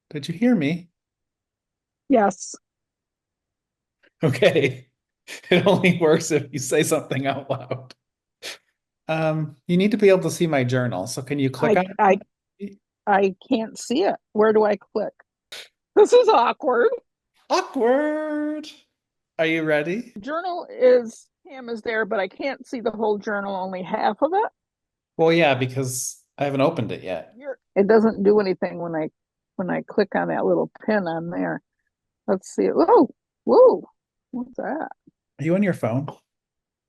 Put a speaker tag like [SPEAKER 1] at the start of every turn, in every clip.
[SPEAKER 1] Did you hear me?
[SPEAKER 2] Yes,
[SPEAKER 1] Okay. It only works if you say something out loud. You need to be able to see my journal. So can you click
[SPEAKER 2] I
[SPEAKER 1] on
[SPEAKER 2] I
[SPEAKER 1] it?
[SPEAKER 2] I can't see it. Where do I click? This is awkward.
[SPEAKER 1] Awkward. Are you ready?
[SPEAKER 2] Journal is Cam is there, but I can't see the whole journal, only half of it.
[SPEAKER 1] Well, yeah, because I haven't opened it yet.
[SPEAKER 2] It doesn't do anything when I click on that little pin on there. Let's see. Whoa, whoa, what's that?
[SPEAKER 1] Are you on your phone?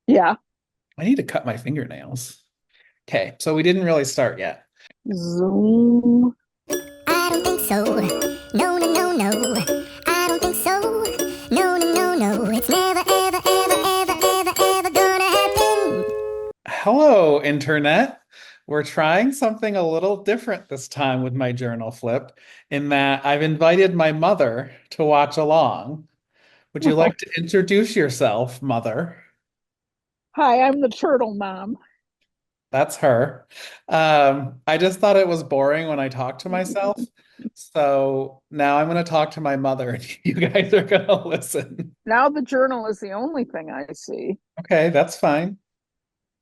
[SPEAKER 2] Yeah,
[SPEAKER 1] I need to cut my fingernails. Okay, so we didn't really start yet.
[SPEAKER 2] Zoom.
[SPEAKER 3] I don't think so. No, no, no, no. I don't think so. No, no, no, no. It's never, ever, ever, ever, ever, ever gonna happen.
[SPEAKER 1] Hello, Internet. We're trying something a little different this time with my journal flip, in that I've invited my mother to watch along. Would you like to introduce yourself, mother?
[SPEAKER 2] Hi, I'm the turtle mom.
[SPEAKER 1] That's her. I just thought it was boring when I talked to myself. So now I'm going to talk to my mother and you guys are going to listen.
[SPEAKER 2] Now the journal is the only thing I see.
[SPEAKER 1] Okay, that's fine.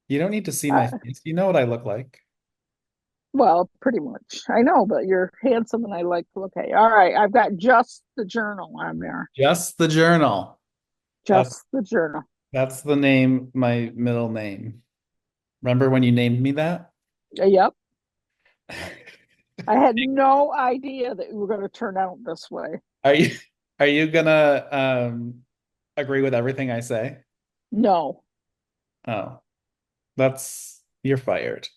[SPEAKER 1] You don't need to see my
[SPEAKER 2] Uh,
[SPEAKER 1] face. You know what I look like.
[SPEAKER 2] Well, pretty much. I know, but you're handsome and I like to look at you. All right, I've got just the journal on there.
[SPEAKER 1] Just the journal. That's
[SPEAKER 2] Just the journal.
[SPEAKER 1] that's the name, my middle name. Remember when you named me that?
[SPEAKER 2] Yep. I had no idea that you were going to turn out this way.
[SPEAKER 1] Are you are you gonna agree with everything I say?
[SPEAKER 2] No.
[SPEAKER 1] Oh, that's you're fired.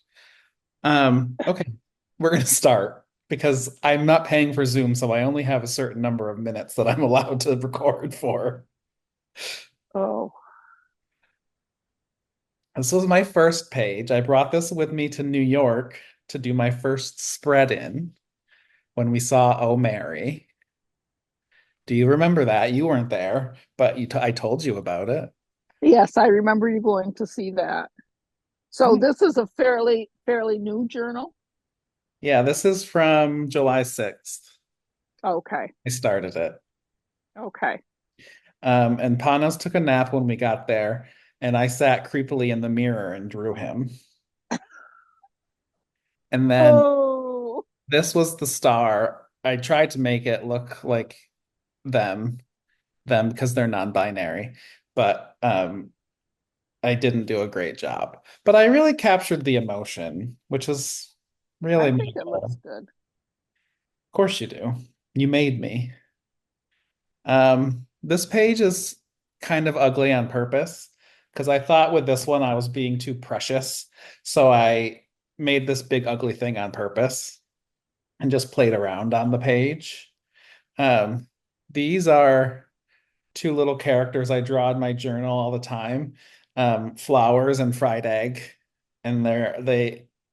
[SPEAKER 1] Okay, we're gonna start because I'm not paying for Zoom, so I only have a certain number of minutes that I'm allowed to record for.
[SPEAKER 2] Oh,
[SPEAKER 1] This was my first page. I brought this with me to New York to do my first spread in when we saw Oh Mary. Do you remember that? You weren't there, but I told you about it.
[SPEAKER 2] yes, I remember you going to see that. So
[SPEAKER 1] Oh,
[SPEAKER 2] this is a fairly new journal.
[SPEAKER 1] yeah, this is from July 6th.
[SPEAKER 2] Okay.
[SPEAKER 1] I started it.
[SPEAKER 2] Okay.
[SPEAKER 1] And Panos took a nap when we got there, and I sat creepily in the mirror and drew him. And then
[SPEAKER 2] Oh,
[SPEAKER 1] this was the star. I tried to make it look like them, them because they're non-binary, but I didn't do a great job. But I really captured the emotion, which is
[SPEAKER 2] I
[SPEAKER 1] really my
[SPEAKER 2] think it
[SPEAKER 1] goal.
[SPEAKER 2] looks
[SPEAKER 1] Of
[SPEAKER 2] good.
[SPEAKER 1] course you do. You made me. This page is kind of ugly on purpose because I thought with this one I was being too precious. So I made this big ugly thing on purpose and just played around on the page. Um, these are two little characters I draw in my journal all the time. Flowers and fried egg. And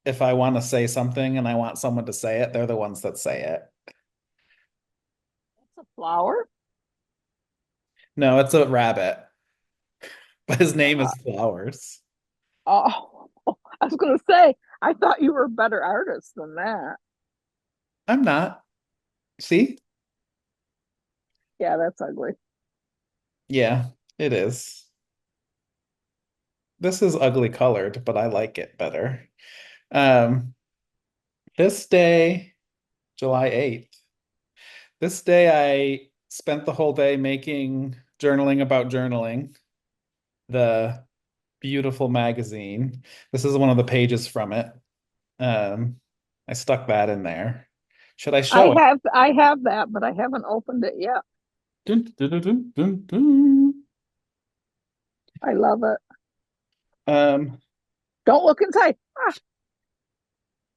[SPEAKER 1] if I want to say something and I want someone to say it, they're the ones that say it.
[SPEAKER 2] It's a flower.
[SPEAKER 1] No, it's a rabbit, but his name
[SPEAKER 2] Uh,
[SPEAKER 1] is Flowers.
[SPEAKER 2] oh, I was going to say, I thought you were a better artist than that.
[SPEAKER 1] I'm not. See?
[SPEAKER 2] Yeah, that's ugly.
[SPEAKER 1] Yeah, it is. This is ugly colored, but I like it better. Um, this day, July 8th. This day I spent the whole day making journaling about journaling, the beautiful magazine. This is one of the pages from it. Um, I stuck that in there. Should I show it?
[SPEAKER 2] I have that, but I haven't opened it yet.
[SPEAKER 1] Dun, dun, dun, dun, dun, dun.
[SPEAKER 2] I love it.
[SPEAKER 1] Um,
[SPEAKER 2] Don't look inside. Ah,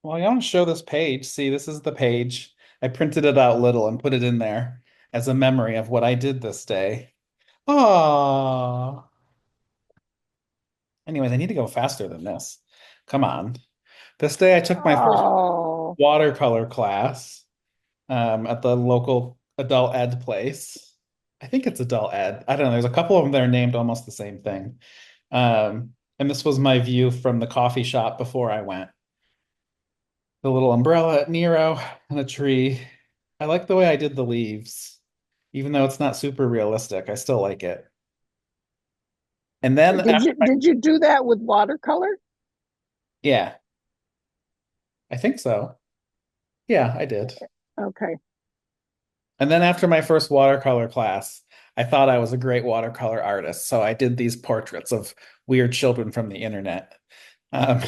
[SPEAKER 1] well, I want to show this page. See, this is the page. I printed it out little and put it in there as a memory of what I did this day. Oh. Anyways, I need to go faster than this. Come on. This day I took my first
[SPEAKER 2] oh,
[SPEAKER 1] watercolor class at the local adult ed place. I think it's adult ed. I don't know. There's a couple of them that are named almost the same thing. And this was my view from the coffee shop before I went. The little umbrella at Nero and a tree. I like the way I did the leaves. Even though it's not super realistic, I still like it. And then
[SPEAKER 2] Did
[SPEAKER 1] after
[SPEAKER 2] you did you do that with watercolor?
[SPEAKER 1] yeah, I think so. Yeah, I did.
[SPEAKER 2] Okay.
[SPEAKER 1] And then after my first watercolor class, I thought I was a great watercolor artist. So I did these portraits of weird children from the internet, um,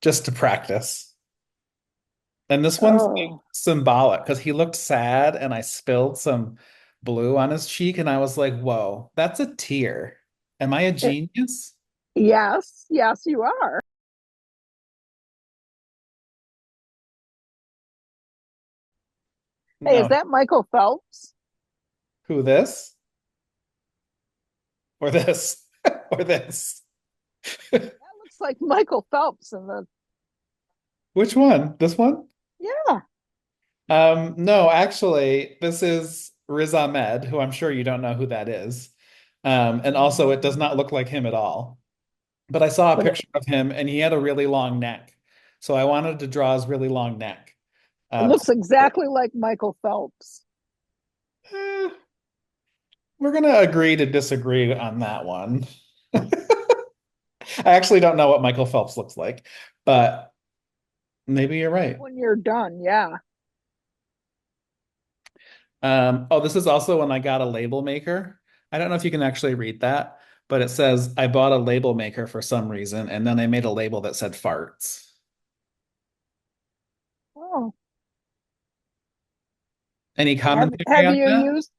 [SPEAKER 1] just to practice. And this one's like
[SPEAKER 2] Oh,
[SPEAKER 1] symbolic because he looked sad and I spilled some blue on his cheek and I was like, whoa, that's a tear. Am I a
[SPEAKER 2] it,
[SPEAKER 1] genius?
[SPEAKER 2] yes, yes, you are. Hey, is
[SPEAKER 1] No.
[SPEAKER 2] that Michael Phelps?
[SPEAKER 1] Who this? Or this? Or this?
[SPEAKER 2] That looks like Michael Phelps in the,
[SPEAKER 1] Which one? This one?
[SPEAKER 2] yeah.
[SPEAKER 1] No, actually, this is Riz Ahmed, who I'm sure you don't know who that is. And also, it does not look like him at all. But I saw a
[SPEAKER 2] But
[SPEAKER 1] picture of him and he had a really long neck. So I wanted to draw his really long neck.
[SPEAKER 2] it
[SPEAKER 1] Um,
[SPEAKER 2] looks exactly like Michael Phelps.
[SPEAKER 1] eh, we're going to agree to disagree on that one. I actually don't know what Michael Phelps looks like, but maybe you're right.
[SPEAKER 2] When you're done, yeah.
[SPEAKER 1] Oh, this is also when I got a label maker. I don't know if you can actually read that, but it says I bought a label maker for some reason, and then I made a label that said farts.
[SPEAKER 2] Oh,
[SPEAKER 1] Any
[SPEAKER 2] have
[SPEAKER 1] commentary
[SPEAKER 2] have
[SPEAKER 1] on
[SPEAKER 2] you
[SPEAKER 1] that?
[SPEAKER 2] used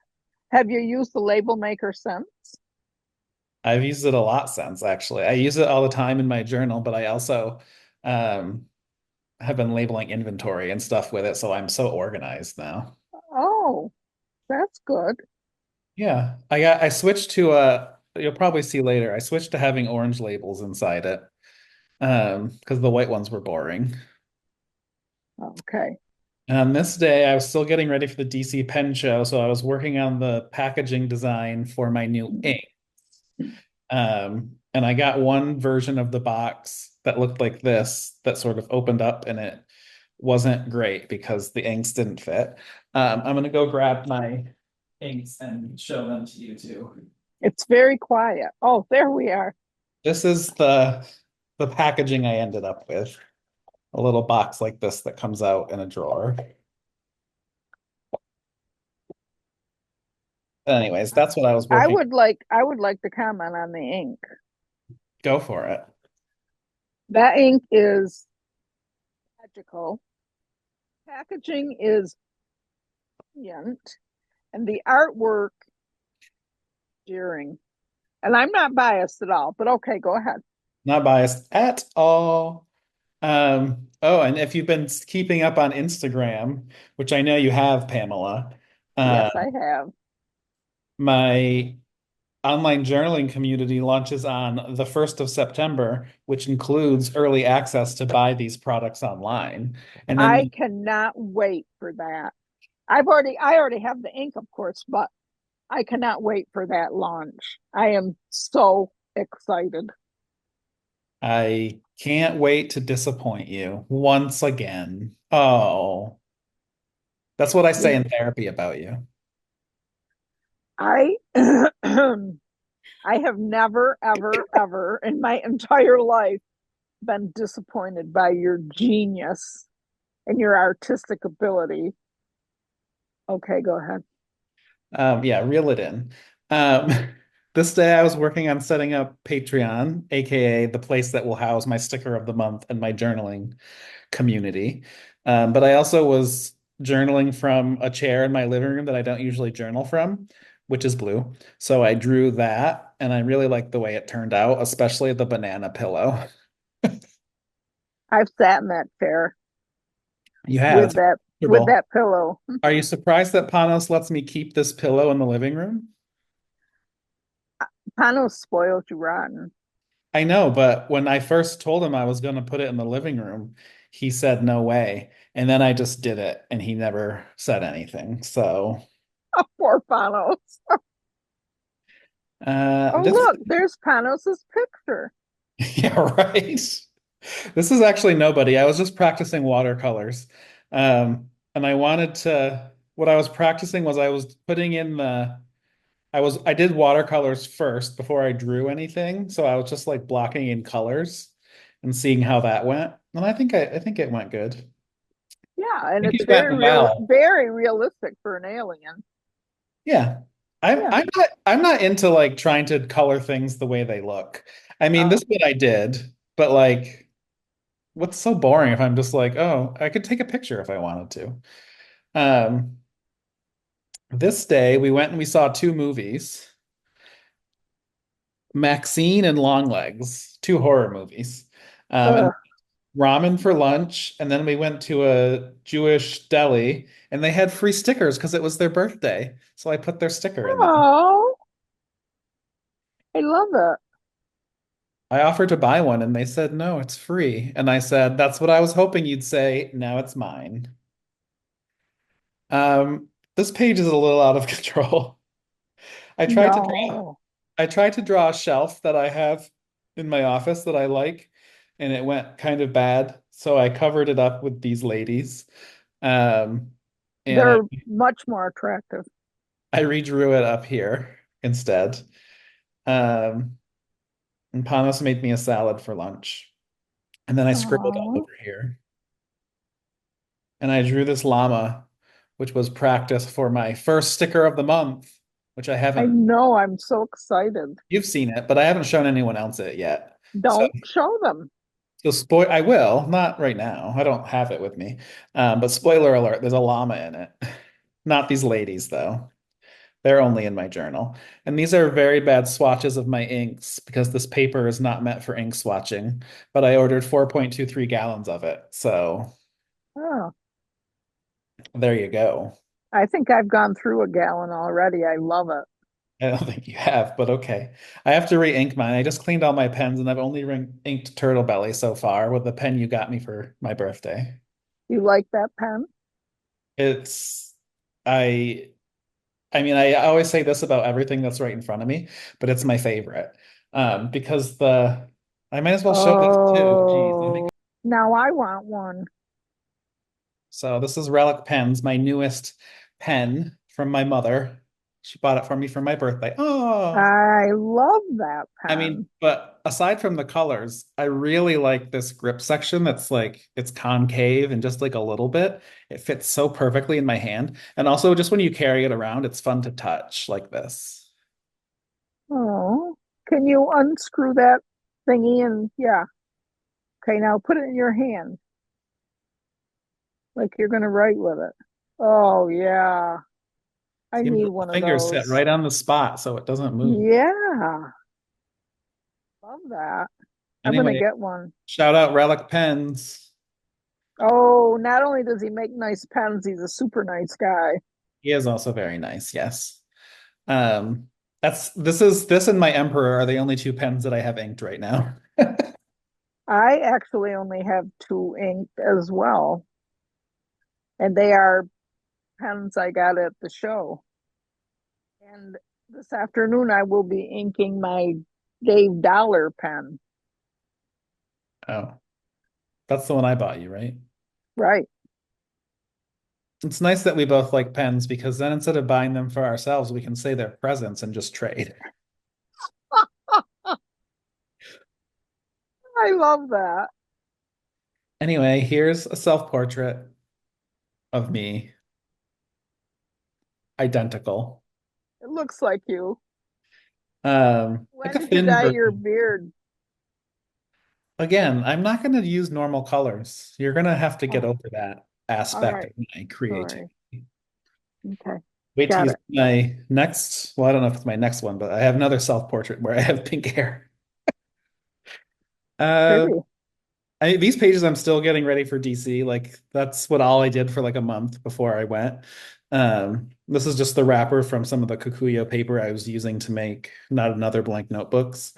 [SPEAKER 2] have you used the label maker since?
[SPEAKER 1] I've used it a lot since, actually. I use it all the time in my journal, but I also um, have been labeling inventory and stuff with it, so I'm so organized now.
[SPEAKER 2] Oh, that's good.
[SPEAKER 1] Yeah, I switched to you'll probably see later. I switched to having orange labels inside it because the white ones were boring.
[SPEAKER 2] Okay.
[SPEAKER 1] And on this day, I was still getting ready for the DC Pen Show, so I was working on the packaging design for my new ink. And I got one version of the box that looked like this that sort of opened up and it wasn't great because the inks didn't fit. I'm gonna go grab my inks and show them to you too.
[SPEAKER 2] It's very quiet. Oh, there we are.
[SPEAKER 1] This is the packaging I ended up with. A little box like this that comes out in a drawer. Anyways, that's what I was working.
[SPEAKER 2] I would like to comment on the ink.
[SPEAKER 1] Go for it.
[SPEAKER 2] That ink is magical. Packaging is brilliant, and the artwork dearing. And I'm not biased at all, but okay, go ahead.
[SPEAKER 1] Not biased at all. Oh, and if you've been keeping up on Instagram, which I know you have, Pamela, uh,
[SPEAKER 2] Yes, I have.
[SPEAKER 1] my online journaling community launches on the 1st of September, which includes early access to buy these products online. And
[SPEAKER 2] I
[SPEAKER 1] then
[SPEAKER 2] cannot wait for that. I already have the ink, of course, but I cannot wait for that launch. I am so excited.
[SPEAKER 1] I can't wait to disappoint you once again. Oh, that's what I say
[SPEAKER 2] You,
[SPEAKER 1] in therapy about you.
[SPEAKER 2] I, I have never, ever, ever in my entire life been disappointed by your genius and your artistic ability. Okay, go ahead.
[SPEAKER 1] Yeah, reel it in. Um, this day I was working on setting up Patreon, aka the place that will house my sticker of the month and my journaling community. But I also was journaling from a chair in my living room that I don't usually journal from, which is blue. So I drew that, and I really like the way it turned out, especially the banana pillow.
[SPEAKER 2] I've sat in that chair
[SPEAKER 1] You have, it's
[SPEAKER 2] with
[SPEAKER 1] comfortable.
[SPEAKER 2] that pillow.
[SPEAKER 1] Are you surprised that Panos lets me keep this pillow in the living room?
[SPEAKER 2] Panos spoiled you rotten.
[SPEAKER 1] I know, but when I first told him I was going to put it in the living room, he said no way. And then I just did it and he never said anything. So,
[SPEAKER 2] Poor Panos. Oh,
[SPEAKER 1] this,
[SPEAKER 2] look, there's Panos's picture.
[SPEAKER 1] yeah, right. This is actually nobody. I was just practicing watercolors. And I wanted to what I was practicing was I was putting in I did watercolors first before I drew anything. So I was just like blocking in colors and seeing how that went. And I think it went good. I
[SPEAKER 2] Yeah, and
[SPEAKER 1] think
[SPEAKER 2] it's
[SPEAKER 1] it went well.
[SPEAKER 2] very realistic for an alien.
[SPEAKER 1] Yeah. I'm
[SPEAKER 2] Yeah.
[SPEAKER 1] I'm not I'm not into like trying to color things the way they look. I mean, this
[SPEAKER 2] Oh,
[SPEAKER 1] is what I did, but like what's so boring if I'm just like, oh, I could take a picture if I wanted to. Um, this day we went and we saw two movies, Maxine and Longlegs, two horror movies. And
[SPEAKER 2] ugh.
[SPEAKER 1] ramen for lunch, and then we went to a Jewish deli and they had free stickers because it was their birthday. So I put their sticker in there.
[SPEAKER 2] Oh, I love it.
[SPEAKER 1] I offered to buy one and they said, no, it's free. And I said, that's what I was hoping you'd say. Now it's mine. This page is a little out of control. I tried to draw,
[SPEAKER 2] No,
[SPEAKER 1] I tried to draw a shelf that I have in my office that I like, and it went kind of bad. So I covered it up with these ladies. Um, and
[SPEAKER 2] they're much more attractive.
[SPEAKER 1] I redrew it up here instead. Um, and Panos made me a salad for lunch. And then I scribbled all
[SPEAKER 2] Oh,
[SPEAKER 1] over here. And I drew this llama, which was practice for my first sticker of the month, which I
[SPEAKER 2] I
[SPEAKER 1] haven't,
[SPEAKER 2] know. I'm so excited.
[SPEAKER 1] you've seen it, but I haven't shown anyone else it yet. So,
[SPEAKER 2] Don't show them.
[SPEAKER 1] I will, not right now. I don't have it with me. But spoiler alert, there's a llama in it. Not these ladies, though. They're only in my journal. And these are very bad swatches of my inks because this paper is not meant for ink swatching, but I ordered 4.23 gallons of it. So
[SPEAKER 2] Oh,
[SPEAKER 1] there you go.
[SPEAKER 2] I think I've gone through a gallon already. I love it.
[SPEAKER 1] I don't think you have, but okay. I have to re-ink mine. I just cleaned all my pens and I've only inked Turtle Belly so far with the pen you got me for my birthday.
[SPEAKER 2] You like that pen?
[SPEAKER 1] It's I I mean, I always say this about everything that's right in front of me, but it's my favorite. Because I might as well show this too. Geez, let me.
[SPEAKER 2] Oh, now I want one.
[SPEAKER 1] So this is Relic Pens, my newest pen from my mother. She bought it for me for my birthday. Oh,
[SPEAKER 2] I love that
[SPEAKER 1] I mean,
[SPEAKER 2] pen.
[SPEAKER 1] but aside from the colors, I really like this grip section that's like it's concave and just like a little bit. It fits so perfectly in my hand. And also just when you carry it around, it's fun to touch like this.
[SPEAKER 2] Oh, can you unscrew that thingy and yeah. Okay, now put it in your hand like you're gonna write with it. Oh yeah, I
[SPEAKER 1] See, my
[SPEAKER 2] need
[SPEAKER 1] little
[SPEAKER 2] one of
[SPEAKER 1] fingers sit
[SPEAKER 2] those.
[SPEAKER 1] right on the spot so it doesn't move.
[SPEAKER 2] Yeah, love that. I'm gonna
[SPEAKER 1] Anyway,
[SPEAKER 2] get one.
[SPEAKER 1] shout out Relic Pens.
[SPEAKER 2] Oh, not only does he make nice pens, he's a super nice guy.
[SPEAKER 1] He is also very nice, yes. Um, this and my Emperor are the only two pens that I have inked right now.
[SPEAKER 2] I actually only have two inked as well, and they are pens I got at the show. And this afternoon I will be inking my Dave Dollar pen.
[SPEAKER 1] Oh, that's the one I bought you, right?
[SPEAKER 2] Right.
[SPEAKER 1] It's nice that we both like pens because then instead of buying them for ourselves, we can say they're presents and just trade.
[SPEAKER 2] I love that.
[SPEAKER 1] Anyway, here's a self-portrait of me, identical.
[SPEAKER 2] It looks like you.
[SPEAKER 1] Like
[SPEAKER 2] When
[SPEAKER 1] a
[SPEAKER 2] did you
[SPEAKER 1] thin
[SPEAKER 2] dye your
[SPEAKER 1] version.
[SPEAKER 2] beard?
[SPEAKER 1] Again, I'm not going to use normal colors. You're going to have to get
[SPEAKER 2] Oh,
[SPEAKER 1] over that
[SPEAKER 2] all
[SPEAKER 1] aspect of
[SPEAKER 2] right.
[SPEAKER 1] my creativity.
[SPEAKER 2] Sorry. Okay.
[SPEAKER 1] Wait till
[SPEAKER 2] Got
[SPEAKER 1] you
[SPEAKER 2] it.
[SPEAKER 1] see my next, well, I don't know if it's my next one, but I have another self-portrait where I have pink hair. Uh,
[SPEAKER 2] Pretty.
[SPEAKER 1] these pages I'm still getting ready for DC. Like that's what all I did for like a month before I went. This is just the wrapper from some of the Kikuyo paper I was using to make Not Another Blank notebooks.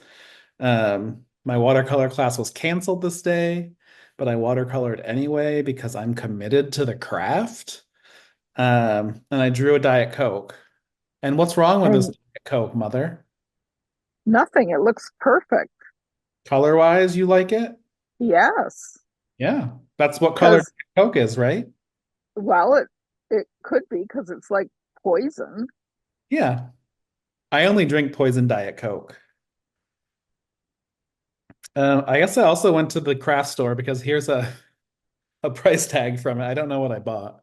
[SPEAKER 1] My watercolor class was canceled this day, but I watercolored anyway because I'm committed to the craft. And I drew a Diet Coke. And what's wrong with this
[SPEAKER 2] And
[SPEAKER 1] Diet Coke, mother?
[SPEAKER 2] nothing. It looks perfect.
[SPEAKER 1] Color-wise, you like it?
[SPEAKER 2] Yes.
[SPEAKER 1] Yeah, that's what color
[SPEAKER 2] Because,
[SPEAKER 1] Diet Coke is, right?
[SPEAKER 2] well, it could be because it's like poison.
[SPEAKER 1] Yeah. I only drink poison Diet Coke. I guess I also went to the craft store because here's a price tag from it. I don't know what I bought.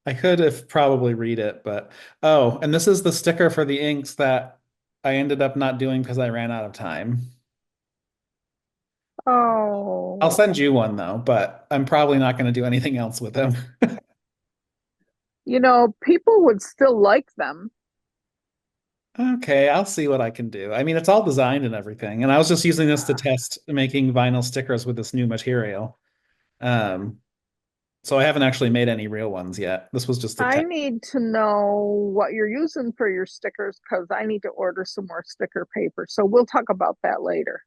[SPEAKER 1] I could have probably read it, but oh, and this is the sticker for the inks that I ended up not doing because I ran out of time. I'll
[SPEAKER 2] Oh,
[SPEAKER 1] send you one though, but I'm probably not going to do anything else with them.
[SPEAKER 2] people would still like them.
[SPEAKER 1] Okay, I'll see what I can do. I mean, it's all designed and everything, and I was just using this to
[SPEAKER 2] Uh,
[SPEAKER 1] test making vinyl stickers with this new material. Um, so I haven't actually made any real ones yet. This was just a
[SPEAKER 2] I
[SPEAKER 1] test.
[SPEAKER 2] need to know what you're using for your stickers because I need to order some more sticker paper. So we'll talk about that later.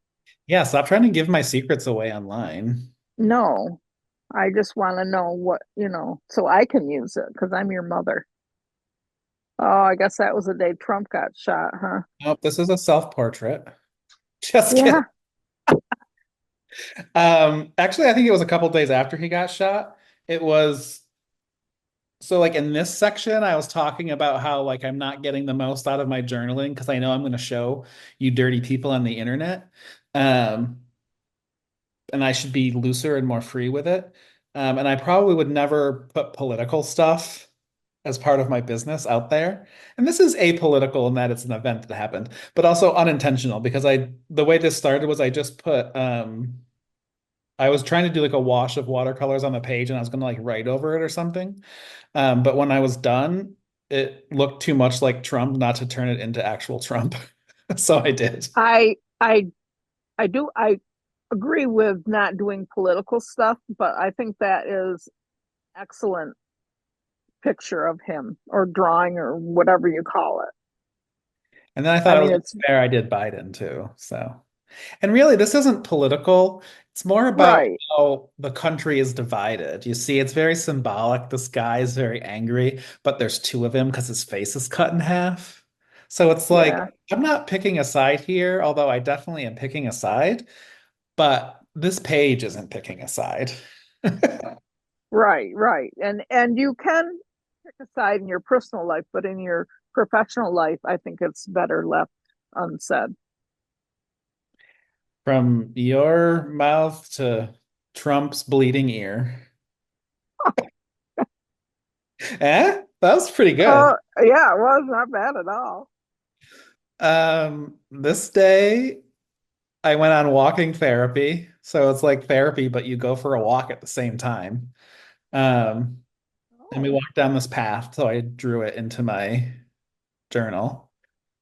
[SPEAKER 1] Yeah, stop trying to give my secrets away online.
[SPEAKER 2] No, I just want to know so I can use it because I'm your mother. Oh, I guess that was the day Trump got shot, huh?
[SPEAKER 1] Nope, this is a self-portrait. Just kidding.
[SPEAKER 2] Yeah.
[SPEAKER 1] Actually, I think it was a couple days after he got shot. It was so like in this section, I was talking about how like I'm not getting the most out of my journaling because I know I'm going to show you dirty people on the internet. Um, and I should be looser and more free with it. And I probably would never put political stuff as part of my business out there. And this is apolitical in that it's an event that happened, but also unintentional because the way this started was I just put I was trying to do like a wash of watercolors on the page and I was going to like write over it or something. But when I was done, it looked too much like Trump not to turn it into actual Trump. So I did.
[SPEAKER 2] I I I agree with not doing political stuff, but I think that is excellent picture of him or drawing or whatever you call it.
[SPEAKER 1] And then I
[SPEAKER 2] I
[SPEAKER 1] thought it
[SPEAKER 2] mean,
[SPEAKER 1] was
[SPEAKER 2] it's
[SPEAKER 1] fair I did Biden too. So, and really, this isn't political. It's more about
[SPEAKER 2] right.
[SPEAKER 1] how the country is divided. You see, it's very symbolic. This guy is very angry, but there's two of him because his face is cut in half. So it's like,
[SPEAKER 2] Yeah,
[SPEAKER 1] I'm not picking a side here, although I definitely am picking a side, but this page isn't picking a side.
[SPEAKER 2] right. And you can pick a side in your personal life, but in your professional life, I think it's better left unsaid.
[SPEAKER 1] From your mouth to Trump's bleeding ear. Eh? That was pretty good.
[SPEAKER 2] Yeah, it was not bad at all.
[SPEAKER 1] This day I went on walking therapy. So it's like therapy, but you go for a walk at the same time. Um, and we
[SPEAKER 2] Oh,
[SPEAKER 1] walked down this path, so I drew it into my journal.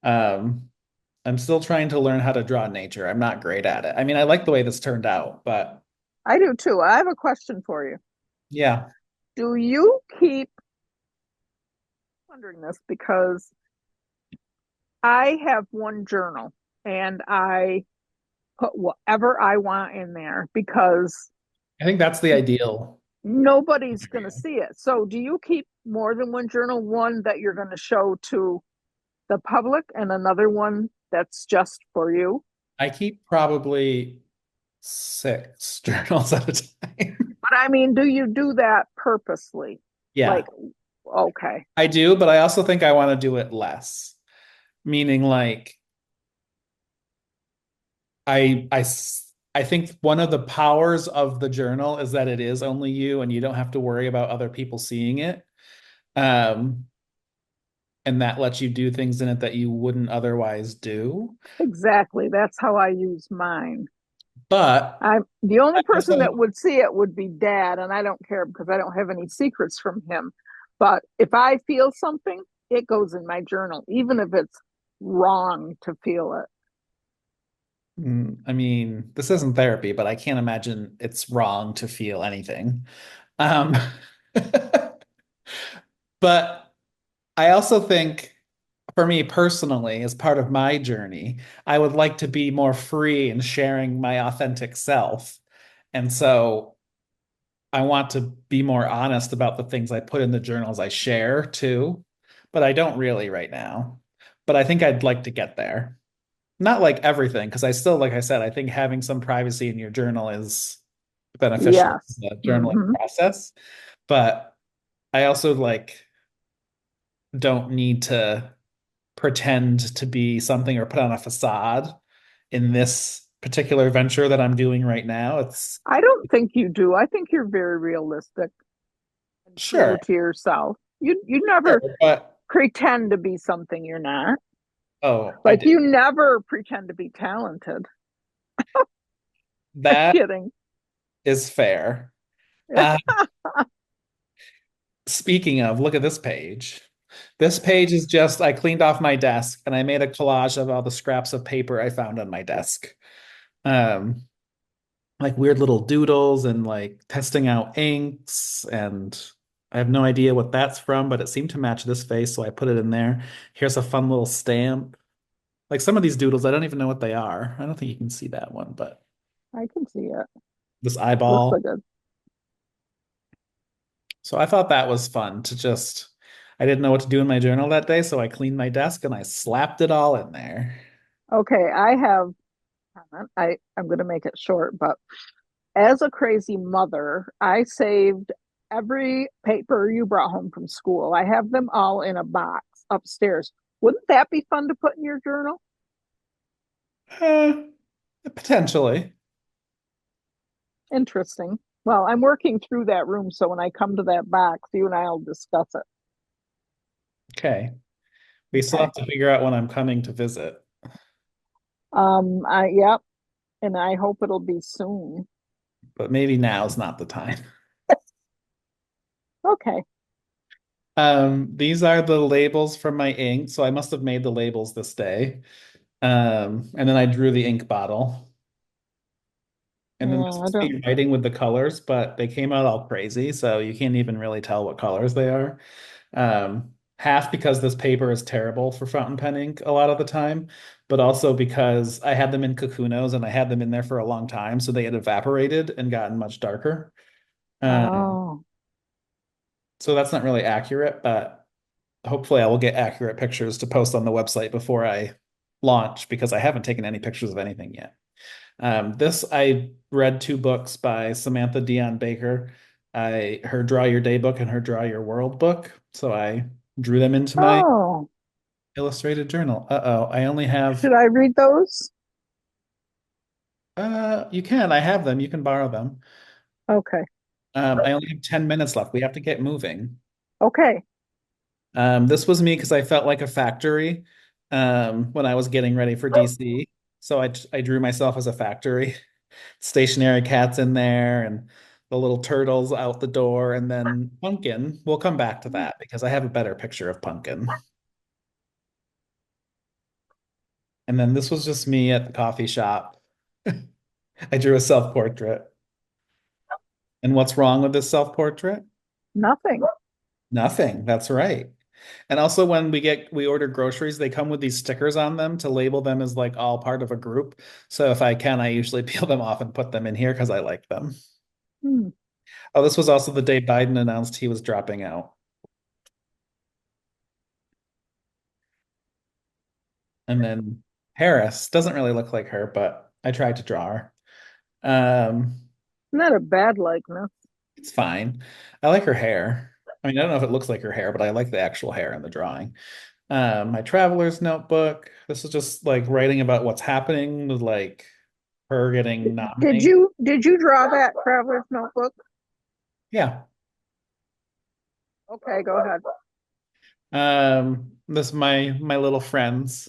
[SPEAKER 1] Um, I'm still trying to learn how to draw nature. I'm not great at it. I mean, I like the way this turned out, but
[SPEAKER 2] I do too. I have a question for you.
[SPEAKER 1] yeah,
[SPEAKER 2] Do you keep wondering this because I have one journal and I put whatever I want in there because
[SPEAKER 1] I think that's the ideal.
[SPEAKER 2] nobody's going to see it. So, do you keep more than one journal? One that you're going to show to the public and another one that's just for you?
[SPEAKER 1] I keep probably 6 journals at a time.
[SPEAKER 2] But I mean, do you do that purposely?
[SPEAKER 1] Yeah,
[SPEAKER 2] Like, okay,
[SPEAKER 1] I do, but I also think I want to do it less. Meaning like I think one of the powers of the journal is that it is only you and you don't have to worry about other people seeing it. Um, and that lets you do things in it that you wouldn't otherwise do.
[SPEAKER 2] exactly. That's how I use mine.
[SPEAKER 1] But
[SPEAKER 2] I'm the
[SPEAKER 1] I
[SPEAKER 2] only person
[SPEAKER 1] also
[SPEAKER 2] that would see it would be dad, and I don't care because I don't have any secrets from him. But if I feel something, it goes in my journal, even if it's wrong to feel it.
[SPEAKER 1] I mean, this isn't therapy, but I can't imagine it's wrong to feel anything. Um, but I also think for me personally, as part of my journey, I would like to be more free in sharing my authentic self. And so I want to be more honest about the things I put in the journals I share too, but I don't really right now. But I think I'd like to get there. Not like everything, because I still, like I said, I think having some privacy in your journal is beneficial to
[SPEAKER 2] Yes.
[SPEAKER 1] the journaling
[SPEAKER 2] Hmm.
[SPEAKER 1] process. But I also like don't need to pretend to be something or put on a facade in this particular venture that I'm doing right now. It's
[SPEAKER 2] I don't think you do. I think you're very realistic and true
[SPEAKER 1] sure,
[SPEAKER 2] to yourself. You
[SPEAKER 1] sure,
[SPEAKER 2] never
[SPEAKER 1] but
[SPEAKER 2] pretend to be something you're not.
[SPEAKER 1] oh, I
[SPEAKER 2] Like
[SPEAKER 1] did
[SPEAKER 2] you never pretend to be talented. I'm
[SPEAKER 1] that
[SPEAKER 2] kidding.
[SPEAKER 1] is fair. Uh, speaking of, look at this page. This page is just I cleaned off my desk and I made a collage of all the scraps of paper I found on my desk. Um, like weird little doodles and like testing out inks and I have no idea what that's from, but it seemed to match this face, so I put it in there. Here's a fun little stamp. Like some of these doodles, I don't even know what they are. I don't think you can see that one, but
[SPEAKER 2] I can see it.
[SPEAKER 1] this
[SPEAKER 2] Looks like
[SPEAKER 1] eyeball.
[SPEAKER 2] a
[SPEAKER 1] So I thought that was fun to just, I didn't know what to do in my journal that day, so I cleaned my desk and I slapped it all in there.
[SPEAKER 2] okay. I have comment. I'm going to make it short, but as a crazy mother, I saved every paper you brought home from school. I have them all in a box upstairs. Wouldn't that be fun to put in your journal?
[SPEAKER 1] Uh, potentially.
[SPEAKER 2] Interesting. Well, I'm working through that room, so when I come to that box, you and I'll discuss it.
[SPEAKER 1] Okay. We still
[SPEAKER 2] Okay.
[SPEAKER 1] have to figure out when I'm coming to visit,
[SPEAKER 2] Yep, and I hope it'll be soon.
[SPEAKER 1] but maybe now's not the time.
[SPEAKER 2] Okay.
[SPEAKER 1] These are the labels from my ink, so I must have made the labels this day. And then I drew the ink bottle. And then this
[SPEAKER 2] Yeah, I
[SPEAKER 1] is
[SPEAKER 2] don't.
[SPEAKER 1] me writing with the colors, but they came out all crazy, so you can't even really tell what colors they are. Half because this paper is terrible for fountain pen ink a lot of the time, but also because I had them in Kakunos and I had them in there for a long time, so they had evaporated and gotten much darker. Um,
[SPEAKER 2] Oh,
[SPEAKER 1] so that's not really accurate, but hopefully I will get accurate pictures to post on the website before I launch because I haven't taken any pictures of anything yet. This I read two books by Samantha Dion Baker. Her Draw Your Day book and her Draw Your World book. So I drew them into my
[SPEAKER 2] oh.
[SPEAKER 1] illustrated journal. Uh-oh, I only have
[SPEAKER 2] Should I read those?
[SPEAKER 1] you can, I have them. You can borrow them.
[SPEAKER 2] Okay.
[SPEAKER 1] I only have 10 minutes left. We have to get moving.
[SPEAKER 2] Okay.
[SPEAKER 1] This was me because I felt like a factory when I was getting ready for DC. So I drew myself as a factory. Stationary cats in there and the little turtles out the door. And then Pumpkin, we'll come back to that because I have a better picture of Pumpkin. And then this was just me at the coffee shop. I drew a self-portrait. And what's wrong with this self-portrait?
[SPEAKER 2] Nothing.
[SPEAKER 1] Nothing. That's right. And also when we order groceries, they come with these stickers on them to label them as like all part of a group. So if I can, I usually peel them off and put them in here because I like them.
[SPEAKER 2] Hmm.
[SPEAKER 1] Oh, this was also the day Biden announced he was dropping out. And then Harris doesn't really look like her, but I tried to draw her. Um,
[SPEAKER 2] Not a bad likeness.
[SPEAKER 1] it's fine. I like her hair. I mean, I don't know if it looks like her hair, but I like the actual hair in the drawing. My traveler's notebook. This is just like writing about what's happening with like her getting nominated.
[SPEAKER 2] Did you draw that traveler's notebook?
[SPEAKER 1] Yeah.
[SPEAKER 2] Okay, go ahead.
[SPEAKER 1] This is my little friends.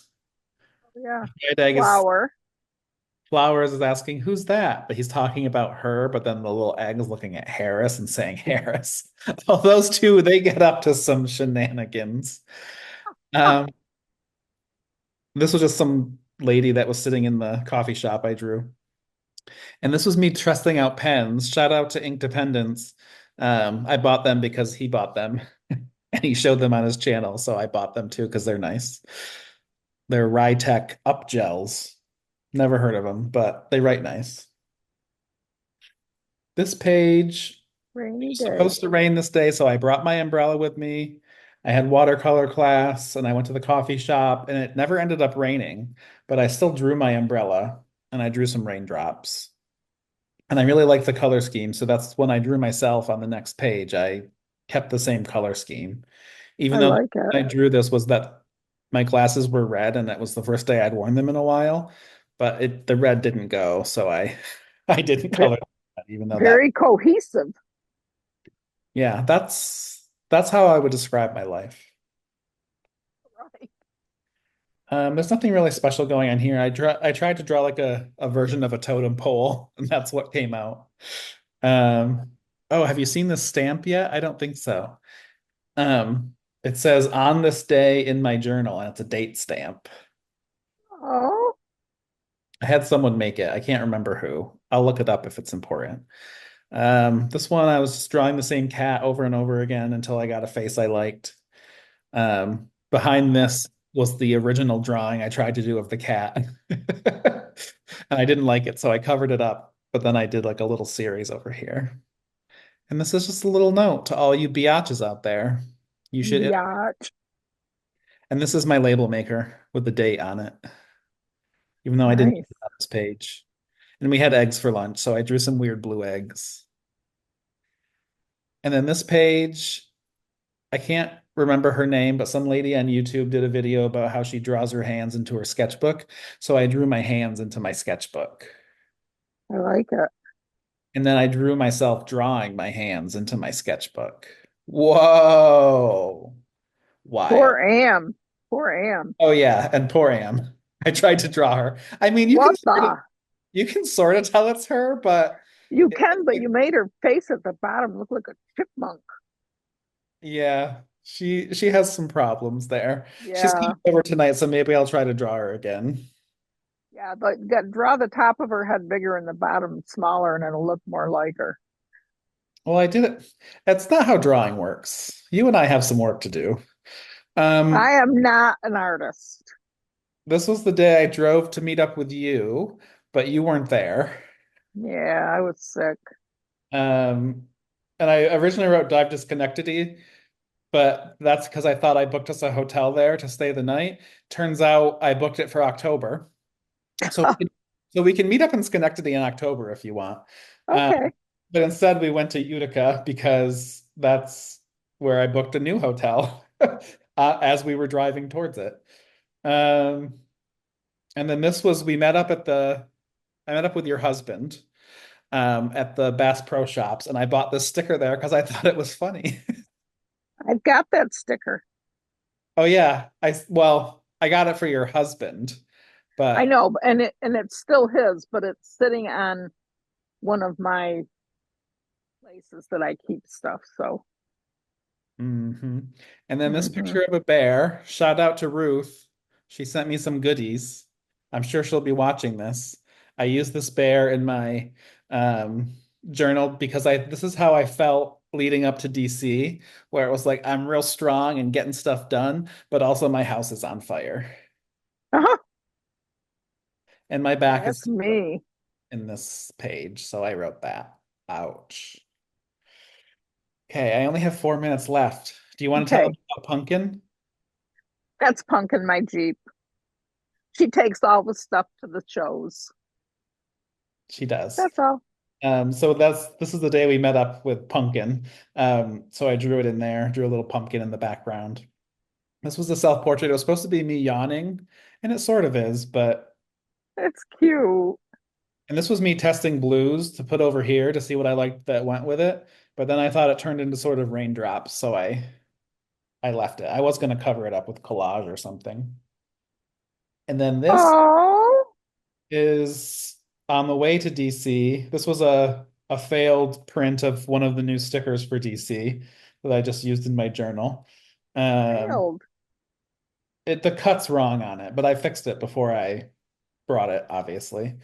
[SPEAKER 2] Yeah.
[SPEAKER 1] My dad is
[SPEAKER 2] Flower.
[SPEAKER 1] Flowers is asking, who's that? But he's talking about her, but then the little egg is looking at Harris and saying Harris. Oh, those two, they get up to some shenanigans. Um, this was just some lady that was sitting in the coffee shop I drew. And this was me testing out pens. Shout out to Inkdependence. I bought them because he bought them and he showed them on his channel. So I bought them too because they're nice. They're Rytech Up Gels. Never heard of them, but they write nice. This page, it
[SPEAKER 2] Rainy
[SPEAKER 1] was
[SPEAKER 2] day.
[SPEAKER 1] supposed to rain this day, so I brought my umbrella with me. I had watercolor class and I went to the coffee shop and it never ended up raining, but I still drew my umbrella and I drew some raindrops. And I really like the color scheme, so that's when I drew myself on the next page. I kept the same color scheme.
[SPEAKER 2] I
[SPEAKER 1] Even though
[SPEAKER 2] like it.
[SPEAKER 1] I drew this was that my glasses were red and that was the first day I'd worn them in a while, but the red didn't go, so I I didn't
[SPEAKER 2] Ve-
[SPEAKER 1] color that, even though that
[SPEAKER 2] Very cohesive.
[SPEAKER 1] yeah, that's how I would describe my life.
[SPEAKER 2] Right.
[SPEAKER 1] There's nothing really special going on here. I tried to draw like a version of a totem pole, and that's what came out. Um, oh, have you seen this stamp yet? I don't think so. It says on this day in my journal, and it's a date stamp.
[SPEAKER 2] Oh,
[SPEAKER 1] I had someone make it. I can't remember who. I'll look it up if it's important. This one I was just drawing the same cat over and over again until I got a face I liked. Behind this was the original drawing I tried to do of the cat. And I didn't like it, so I covered it up. But then I did like a little series over here. And this is just a little note to all you biatches out there. You should,
[SPEAKER 2] biatch.
[SPEAKER 1] and this is my label maker with the date on it, even though I didn't use
[SPEAKER 2] Nice.
[SPEAKER 1] it on this page. And we had eggs for lunch, so I drew some weird blue eggs. And then this page, I can't remember her name, but some lady on YouTube did a video about how she draws her hands into her sketchbook. So I drew my hands into my sketchbook.
[SPEAKER 2] I like it.
[SPEAKER 1] And then I drew myself drawing my hands into my sketchbook. Whoa. Wild.
[SPEAKER 2] Poor Am. Poor Am.
[SPEAKER 1] Oh yeah, and poor Am. I tried to draw her. I mean,
[SPEAKER 2] What the?
[SPEAKER 1] you can sort of tell it's her, but
[SPEAKER 2] You
[SPEAKER 1] it,
[SPEAKER 2] can, but you made her face at the bottom look like a chipmunk.
[SPEAKER 1] yeah, she has some problems there. She's
[SPEAKER 2] Yeah.
[SPEAKER 1] coming over tonight, so maybe I'll try to draw her again.
[SPEAKER 2] Yeah, but draw the top of her head bigger and the bottom smaller, and it'll look more like her.
[SPEAKER 1] Well, I did it. That's not how drawing works. You and I have some work to do.
[SPEAKER 2] I
[SPEAKER 1] Um,
[SPEAKER 2] am not an artist.
[SPEAKER 1] this was the day I drove to meet up with you, but you weren't there.
[SPEAKER 2] Yeah, I was sick.
[SPEAKER 1] Um, and I originally wrote Dive Disconnected, but that's because I thought I booked us a hotel there to stay the night. Turns out I booked it for October. So we can meet up in Schenectady in October if you want. Um,
[SPEAKER 2] Okay.
[SPEAKER 1] but instead we went to Utica because that's where I booked a new hotel as we were driving towards it. Um, and then this was we met up at the I met up with your husband at the Bass Pro Shops, and I bought this sticker there because I thought it was funny.
[SPEAKER 2] I've got that sticker.
[SPEAKER 1] Oh yeah, I got it for your husband,
[SPEAKER 2] I
[SPEAKER 1] but
[SPEAKER 2] know, and it's still his, but it's sitting on one of my places that I keep stuff. So,
[SPEAKER 1] hmm. And then this
[SPEAKER 2] mhm.
[SPEAKER 1] picture of a bear. Shout out to Ruth. She sent me some goodies. I'm sure she'll be watching this. I used this bear in my um, journal because I this is how I felt leading up to DC, where it was like I'm real strong and getting stuff done, but also my house is on fire.
[SPEAKER 2] Uh-huh.
[SPEAKER 1] And my back
[SPEAKER 2] That's
[SPEAKER 1] is
[SPEAKER 2] me.
[SPEAKER 1] in this page, so I wrote that. Ouch. Okay, I only have 4 minutes left. Do you want to tell
[SPEAKER 2] Okay,
[SPEAKER 1] me about Pumpkin?
[SPEAKER 2] that's Punk in my Jeep. She takes all the stuff to the shows.
[SPEAKER 1] She does.
[SPEAKER 2] That's all.
[SPEAKER 1] So this is the day we met up with Pumpkin. So I drew it in there, drew a little pumpkin in the background. This was a self-portrait. It was supposed to be me yawning, and it sort of is, but
[SPEAKER 2] It's cute.
[SPEAKER 1] and this was me testing blues to put over here to see what I liked that went with it. But then I thought it turned into sort of raindrops, so I left it. I was going to cover it up with collage or something. And then this
[SPEAKER 2] Oh,
[SPEAKER 1] is on the way to DC. This was a failed print of one of the new stickers for DC that I just used in my journal. Um,
[SPEAKER 2] failed.
[SPEAKER 1] the cut's wrong on it, but I fixed it before I brought it, obviously.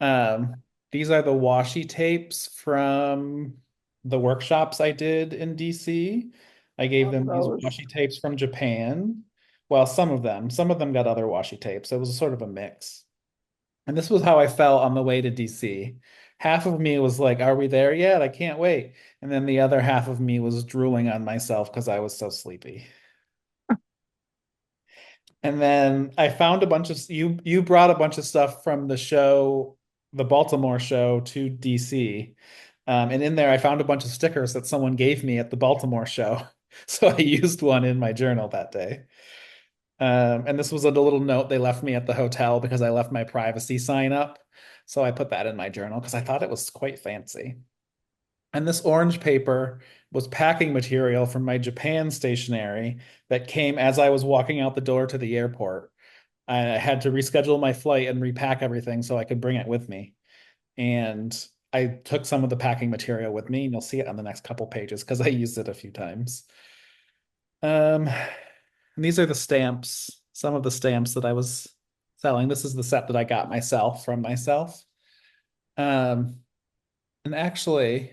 [SPEAKER 1] Um, these are the washi tapes from the workshops I did in DC. I gave
[SPEAKER 2] Love
[SPEAKER 1] them these
[SPEAKER 2] those.
[SPEAKER 1] washi tapes from Japan. Well, some of them got other washi tapes. So it was sort of a mix. And this was how I felt on the way to DC. Half of me was like, are we there yet? I can't wait. And then the other half of me was drooling on myself because I was so sleepy. And then I found a bunch of you brought a bunch of stuff from the show, the Baltimore show to DC. And in there, I found a bunch of stickers that someone gave me at the Baltimore show. So I used one in my journal that day. And this was a little note they left me at the hotel because I left my privacy sign up. So I put that in my journal because I thought it was quite fancy. And this orange paper was packing material from my Japan stationery that came as I was walking out the door to the airport. I had to reschedule my flight and repack everything so I could bring it with me. And I took some of the packing material with me, and you'll see it on the next couple pages because I used it a few times. And these are the stamps, some of the stamps that I was selling. This is the set that I got myself from myself. Um, and actually,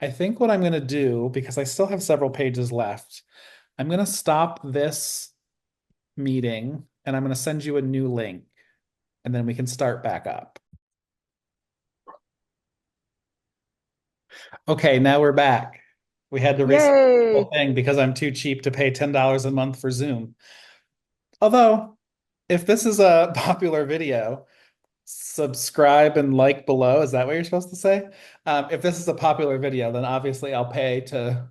[SPEAKER 1] I think what I'm going to do, because I still have several pages left, I'm going to stop this meeting and I'm going to send you a new link and then we can start back up. Okay, now we're back. We had to reset the
[SPEAKER 2] Yay.
[SPEAKER 1] whole thing because I'm too cheap to pay $10 a month for Zoom. Although, if this is a popular video, subscribe and like below. Is that what you're supposed to say? If this is a popular video, then obviously I'll pay to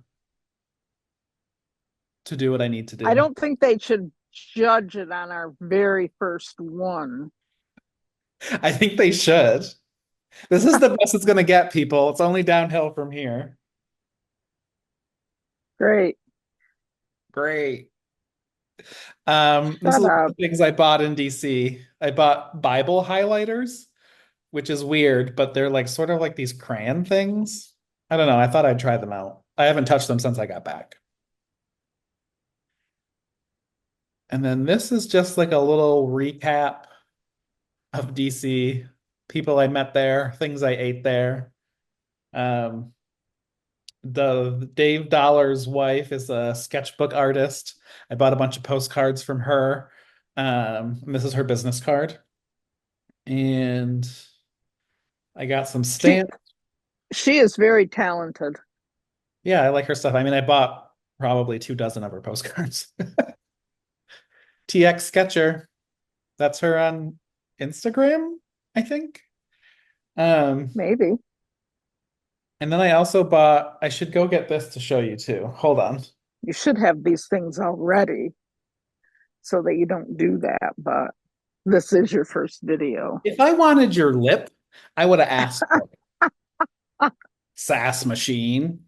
[SPEAKER 1] do what I need to
[SPEAKER 2] I
[SPEAKER 1] do.
[SPEAKER 2] don't think they should judge it on our very first one.
[SPEAKER 1] I think they should. This is the best it's going to get, people. It's only downhill from here.
[SPEAKER 2] Great.
[SPEAKER 1] Great. This is
[SPEAKER 2] Shut
[SPEAKER 1] one of
[SPEAKER 2] up.
[SPEAKER 1] the things I bought in DC. I bought Bible highlighters, which is weird, but they're like sort of like these crayon things. I don't know. I thought I'd try them out. I haven't touched them since I got back. And then this is just like a little recap of DC, people I met there, things I ate there. Um, the Dave Dollar's wife is a sketchbook artist. I bought a bunch of postcards from her. And this is her business card. And I got some
[SPEAKER 2] She
[SPEAKER 1] stamps.
[SPEAKER 2] she is very talented.
[SPEAKER 1] Yeah, I like her stuff. I mean, I bought probably 2 dozen of her postcards. TX Sketcher. That's her on Instagram, I think. Um,
[SPEAKER 2] Maybe.
[SPEAKER 1] and then I also bought, I should go get this to show you too. Hold on.
[SPEAKER 2] You should have these things already so that you don't do that, but this is your first video.
[SPEAKER 1] If I wanted your lip, I would have asked for it. Sass machine.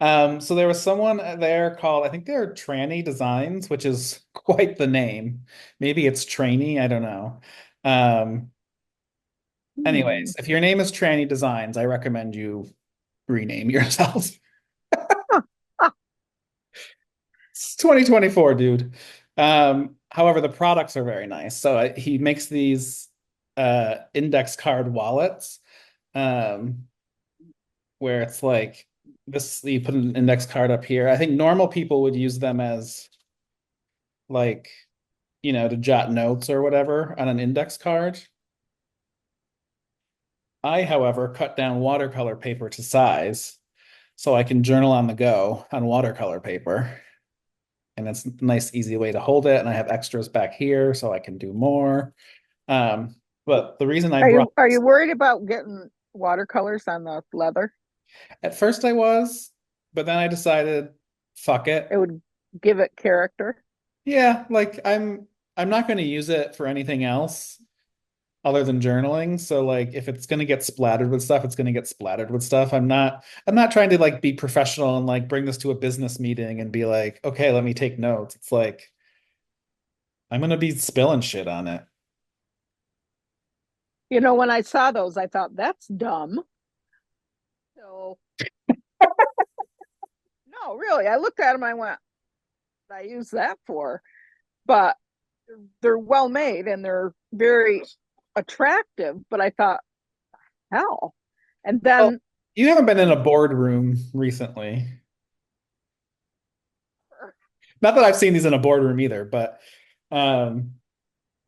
[SPEAKER 1] So there was someone there called, I think they're Tranny Designs, which is quite the name. Maybe it's Trainee, I don't know. Um,
[SPEAKER 2] Hmm.
[SPEAKER 1] anyways, if your name is Tranny Designs, I recommend you rename yourself. It's 2024, dude. However, the products are very nice. So he makes these index card wallets, um, where it's like this, you put an index card up here. I think normal people would use them as like, to jot notes or whatever on an index card. I, however, cut down watercolor paper to size so I can journal on the go on watercolor paper. And it's a nice, easy way to hold it. And I have extras back here so I can do more. But the reason I
[SPEAKER 2] Are
[SPEAKER 1] brought,
[SPEAKER 2] you worried about getting watercolors on the leather?
[SPEAKER 1] at first I was, but then I decided, fuck it.
[SPEAKER 2] It would give it character.
[SPEAKER 1] Yeah, like I'm not going to use it for anything else other than journaling. So like if it's going to get splattered with stuff, it's going to get splattered with stuff. I'm not trying to like be professional and like bring this to a business meeting and be like, "Okay, let me take notes." It's like I'm going to be spilling shit on it.
[SPEAKER 2] You know, when I saw those, I thought that's dumb. So, no, really, I looked at them, I went, "What did I use that for?" But they're well made and they're very attractive. But I thought, hell. And
[SPEAKER 1] Well,
[SPEAKER 2] then,
[SPEAKER 1] you haven't been in a boardroom recently. Not that I've seen these in a boardroom either, but um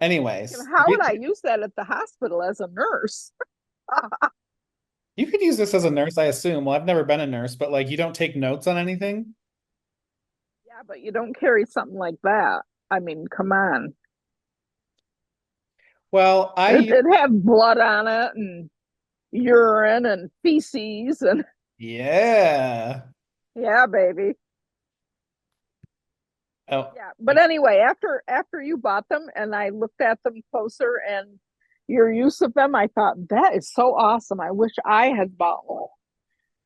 [SPEAKER 1] anyways,
[SPEAKER 2] how would I use that at the hospital as a nurse?
[SPEAKER 1] you could use this as a nurse, I assume. Well, I've never been a nurse, but like you don't take notes on anything.
[SPEAKER 2] Yeah, but you don't carry something like that. I mean, come on.
[SPEAKER 1] Well,
[SPEAKER 2] It'd have blood on it and urine and feces and
[SPEAKER 1] Yeah.
[SPEAKER 2] yeah, baby.
[SPEAKER 1] Oh,
[SPEAKER 2] Yeah. But anyway, after you bought them and I looked at them closer and your use of them, I thought that is so awesome. I wish I had bought one.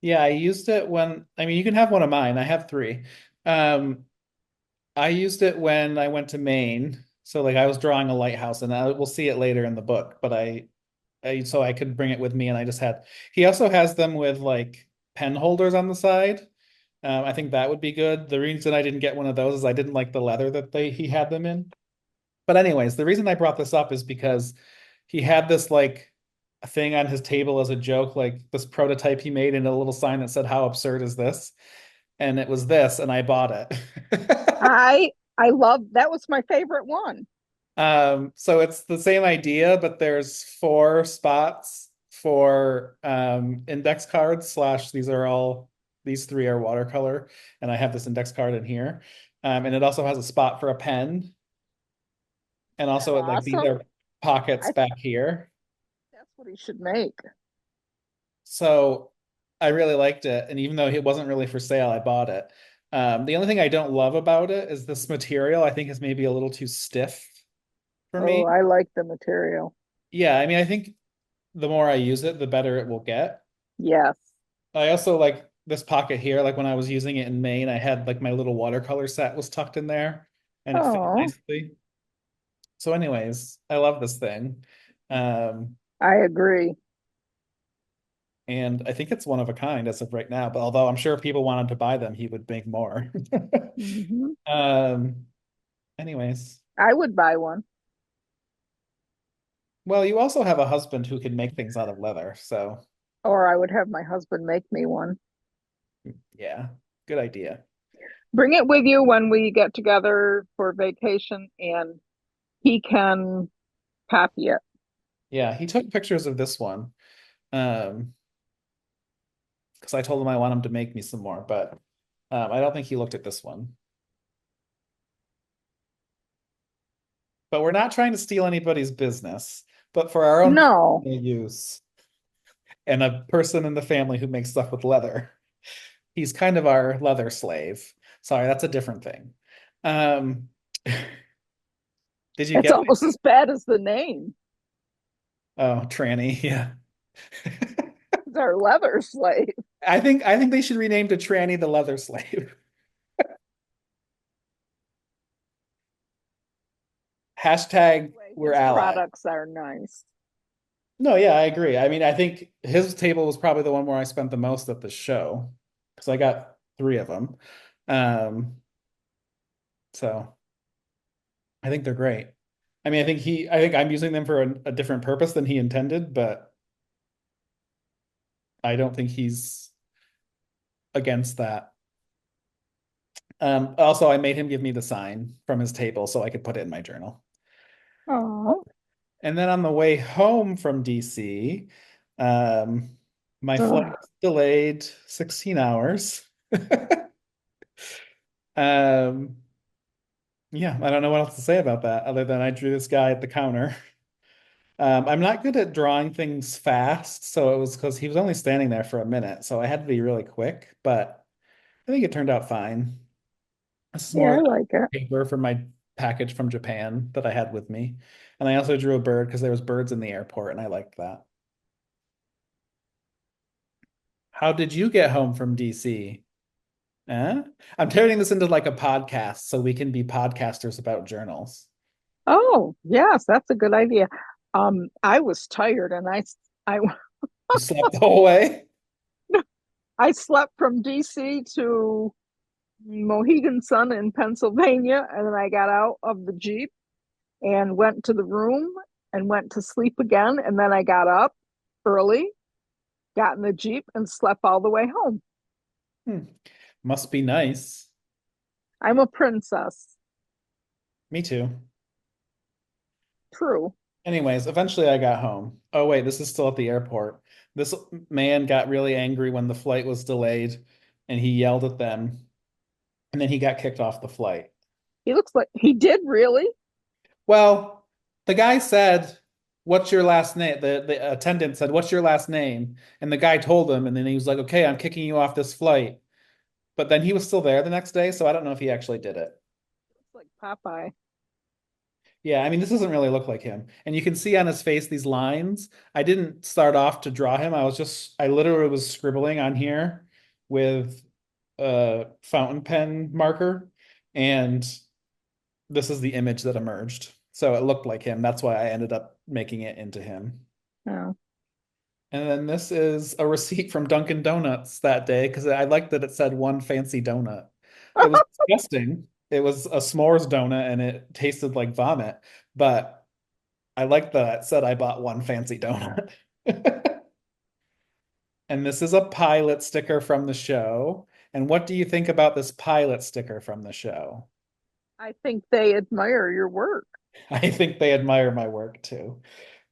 [SPEAKER 1] yeah, I used it when, I mean, you can have one of mine. I have three. Um, I used it when I went to Maine. So like I was drawing a lighthouse and we'll see it later in the book, but so I could bring it with me and I just had, he also has them with like pen holders on the side. I think that would be good. The reason I didn't get one of those is I didn't like the leather that he had them in. But anyways, the reason I brought this up is because he had this like a thing on his table as a joke, like this prototype he made in a little sign that said, "How absurd is this?" And it was this, and I bought it.
[SPEAKER 2] I love that was my favorite one.
[SPEAKER 1] So it's the same idea, but there's four spots for index cards slash these three are watercolor, and I have this index card in here. And it also has a spot for a pen, and
[SPEAKER 2] Isn't that
[SPEAKER 1] also like these
[SPEAKER 2] awesome?
[SPEAKER 1] are pockets
[SPEAKER 2] I
[SPEAKER 1] back here.
[SPEAKER 2] That's what he should make.
[SPEAKER 1] So I really liked it, and even though it wasn't really for sale, I bought it. The only thing I don't love about it is this material. I think is maybe a little too stiff for
[SPEAKER 2] Oh,
[SPEAKER 1] me.
[SPEAKER 2] I like the material.
[SPEAKER 1] Yeah, I mean, I think the more I use it, the better it will get.
[SPEAKER 2] Yes.
[SPEAKER 1] I also like this pocket here. Like when I was using it in Maine, I had like my little watercolor set was tucked in there, and it fit
[SPEAKER 2] Oh,
[SPEAKER 1] nicely. So, anyways, I love this thing. Um,
[SPEAKER 2] I agree.
[SPEAKER 1] and I think it's one of a kind as of right now. But although I'm sure if people wanted to buy them, he would make more.
[SPEAKER 2] Hmm.
[SPEAKER 1] Um, anyways,
[SPEAKER 2] I would buy one,
[SPEAKER 1] well, you also have a husband who can make things out of leather. So,
[SPEAKER 2] or I would have my husband make me one.
[SPEAKER 1] yeah, good idea.
[SPEAKER 2] Bring it with you when we get together for vacation and he can copy it.
[SPEAKER 1] Yeah, he took pictures of this one. Um, because I told him I want him to make me some more, but I don't think he looked at this one. But we're not trying to steal anybody's business, but for our own
[SPEAKER 2] No,
[SPEAKER 1] personal use and a person in the family who makes stuff with leather. He's kind of our leather slave. Sorry, that's a different thing. Um, did you
[SPEAKER 2] it's
[SPEAKER 1] get
[SPEAKER 2] almost as bad as the name.
[SPEAKER 1] Oh, tranny, yeah.
[SPEAKER 2] It's our leather slave.
[SPEAKER 1] I think they should rename to Tranny the Leather Slave. Hashtag
[SPEAKER 2] Anyway,
[SPEAKER 1] we're
[SPEAKER 2] his
[SPEAKER 1] allies.
[SPEAKER 2] products are nice.
[SPEAKER 1] No, yeah, I agree. I mean, I think his table was probably the one where I spent the most at the show because I got three of them. Um, so I think they're great. I mean, I think I'm using them for a different purpose than he intended, but I don't think he's against that. Also, I made him give me the sign from his table so I could put it in my journal.
[SPEAKER 2] Oh,
[SPEAKER 1] And then on the way home from DC, um, my flight was delayed 16 hours. Um, yeah, I don't know what else to say about that other than I drew this guy at the counter. I'm not good at drawing things fast, so it was because he was only standing there for a minute, so I had to be really quick, but I think it turned out fine. This is
[SPEAKER 2] yeah,
[SPEAKER 1] more
[SPEAKER 2] I like it.
[SPEAKER 1] paper for my package from Japan that I had with me. And I also drew a bird because there was birds in the airport and I liked that. How did you get home from DC? Eh? I'm turning this into like a podcast so we can be podcasters about journals.
[SPEAKER 2] Oh, yes, that's a good idea. I was tired and I
[SPEAKER 1] You slept the whole way?
[SPEAKER 2] I slept from DC to Mohegan Sun in Pennsylvania, and then I got out of the Jeep and went to the room and went to sleep again, and then I got up early, got in the Jeep, and slept all the way home.
[SPEAKER 1] Hmm. Must be nice.
[SPEAKER 2] I'm a princess.
[SPEAKER 1] Me too.
[SPEAKER 2] True.
[SPEAKER 1] Anyways, eventually I got home. Oh, wait, this is still at the airport. This man got really angry when the flight was delayed and he yelled at them and then he got kicked off the flight.
[SPEAKER 2] He looks like he did really.
[SPEAKER 1] Well, the guy said what's your last name? The attendant said, what's your last name? And the guy told him, and then he was like, okay, I'm kicking you off this flight. But then he was still there the next day, so I don't know if he actually did it.
[SPEAKER 2] It's like Popeye.
[SPEAKER 1] Yeah, I mean, this doesn't really look like him. And you can see on his face these lines. I didn't start off to draw him. I literally was scribbling on here with a fountain pen marker. And this is the image that emerged. So it looked like him. That's why I ended up making it into him.
[SPEAKER 2] Oh.
[SPEAKER 1] And then this is a receipt from Dunkin' Donuts that day because I liked that it said one fancy donut. It was disgusting. It was a s'mores donut and it tasted like vomit, but I liked that it said I bought one fancy donut. And this is a pilot sticker from the show. And what do you think about this pilot sticker from the show?
[SPEAKER 2] I think they admire your work.
[SPEAKER 1] I think they admire my work too.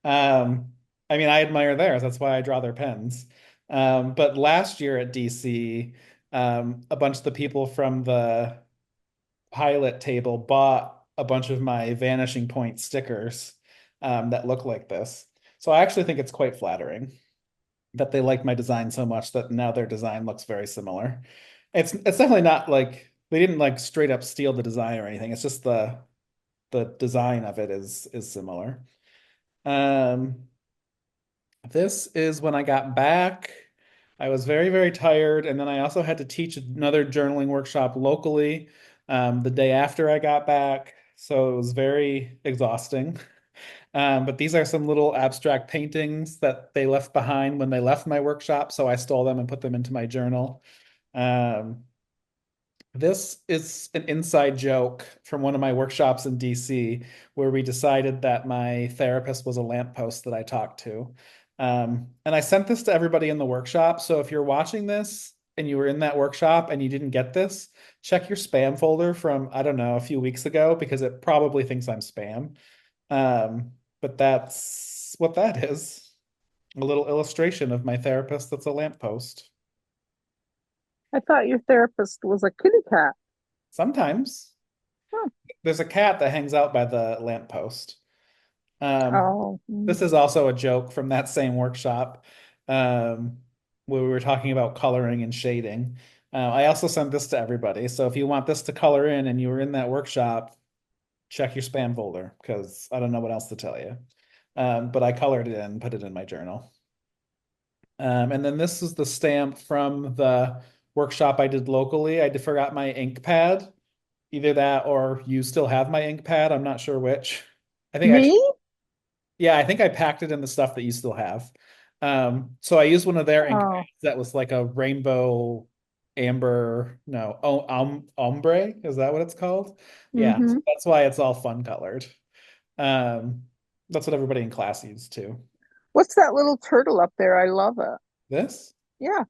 [SPEAKER 1] Um, I mean, I admire theirs. That's why I draw their pens. But last year at DC, a bunch of the people from the pilot table bought a bunch of my Vanishing Point stickers that look like this. So I actually think it's quite flattering that they like my design so much that now their design looks very similar. It's definitely not like they didn't like straight up steal the design or anything. It's just the design of it is similar. Um, this is when I got back. I was very, very tired. And then I also had to teach another journaling workshop locally the day after I got back. So it was very exhausting. But these are some little abstract paintings that they left behind when they left my workshop. So I stole them and put them into my journal. Um, this is an inside joke from one of my workshops in DC where we decided that my therapist was a lamppost that I talked to. And I sent this to everybody in the workshop. So if you're watching this and you were in that workshop and you didn't get this, check your spam folder from, I don't know, a few weeks ago because it probably thinks I'm spam. But that's what that is. A little illustration of my therapist that's a lamppost.
[SPEAKER 2] I thought your therapist was a kitty cat.
[SPEAKER 1] Sometimes.
[SPEAKER 2] Huh.
[SPEAKER 1] There's a cat that hangs out by the lamppost. Um,
[SPEAKER 2] Oh,
[SPEAKER 1] this is also a joke from that same workshop where we were talking about coloring and shading. I also sent this to everybody. So if you want this to color in and you were in that workshop, check your spam folder because I don't know what else to tell you. But I colored it in, put it in my journal. And then this is the stamp from the workshop I did locally. Forgot my ink pad. Either that or you still have my ink pad. I'm not sure which. I think
[SPEAKER 2] me?
[SPEAKER 1] actually, yeah, I think I packed it in the stuff that you still have. So I used one of their ink
[SPEAKER 2] Oh,
[SPEAKER 1] pads that was like a rainbow amber, no, ombre, is that what it's called? Yeah, so
[SPEAKER 2] mm-hmm.
[SPEAKER 1] that's why it's all fun colored. Um, that's what everybody in class used too.
[SPEAKER 2] What's that little turtle up there? I love it.
[SPEAKER 1] This,
[SPEAKER 2] Yeah.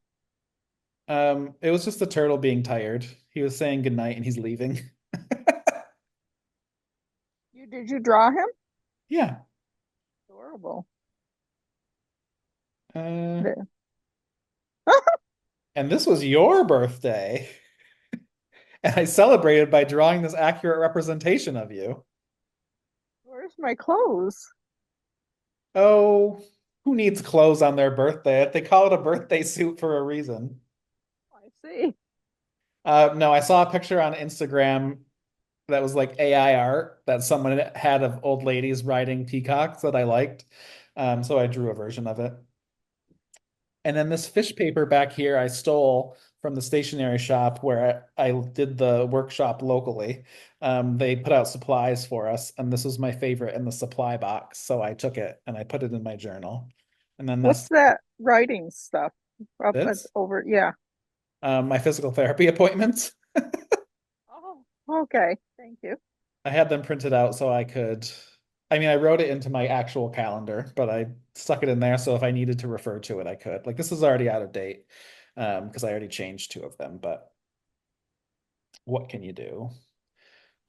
[SPEAKER 1] it was just the turtle being tired. He was saying goodnight and he's leaving.
[SPEAKER 2] Did you draw him?
[SPEAKER 1] Yeah.
[SPEAKER 2] Adorable.
[SPEAKER 1] Uh,
[SPEAKER 2] There.
[SPEAKER 1] and this was your birthday. And I celebrated by drawing this accurate representation of you.
[SPEAKER 2] Where's my clothes?
[SPEAKER 1] Oh, who needs clothes on their birthday? They call it a birthday suit for a reason.
[SPEAKER 2] I see.
[SPEAKER 1] No, I saw a picture on Instagram that was like AI art that someone had of old ladies riding peacocks that I liked. So I drew a version of it. And then this fish paper back here I stole from the stationery shop where I did the workshop locally. They put out supplies for us, and this was my favorite in the supply box. So I took it and I put it in my journal. And then
[SPEAKER 2] What's
[SPEAKER 1] that's
[SPEAKER 2] that writing stuff up
[SPEAKER 1] this,
[SPEAKER 2] over? Yeah.
[SPEAKER 1] my physical therapy appointments.
[SPEAKER 2] Oh, okay. Thank you.
[SPEAKER 1] I had them printed out so I could, I mean, I wrote it into my actual calendar, but I stuck it in there so if I needed to refer to it, I could. Like this is already out of date, because I already changed two of them, but what can you do?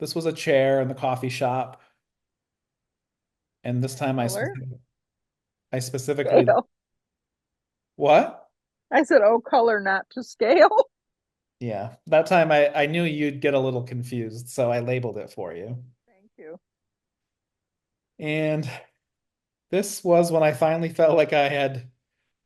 [SPEAKER 1] This was a chair in the coffee shop, and this
[SPEAKER 2] What
[SPEAKER 1] time
[SPEAKER 2] color?
[SPEAKER 1] I specifically
[SPEAKER 2] Scale.
[SPEAKER 1] what?
[SPEAKER 2] I said, oh, color, not to scale.
[SPEAKER 1] Yeah, that time I knew you'd get a little confused, so I labeled it for you.
[SPEAKER 2] Thank you.
[SPEAKER 1] And This was when I finally felt like I had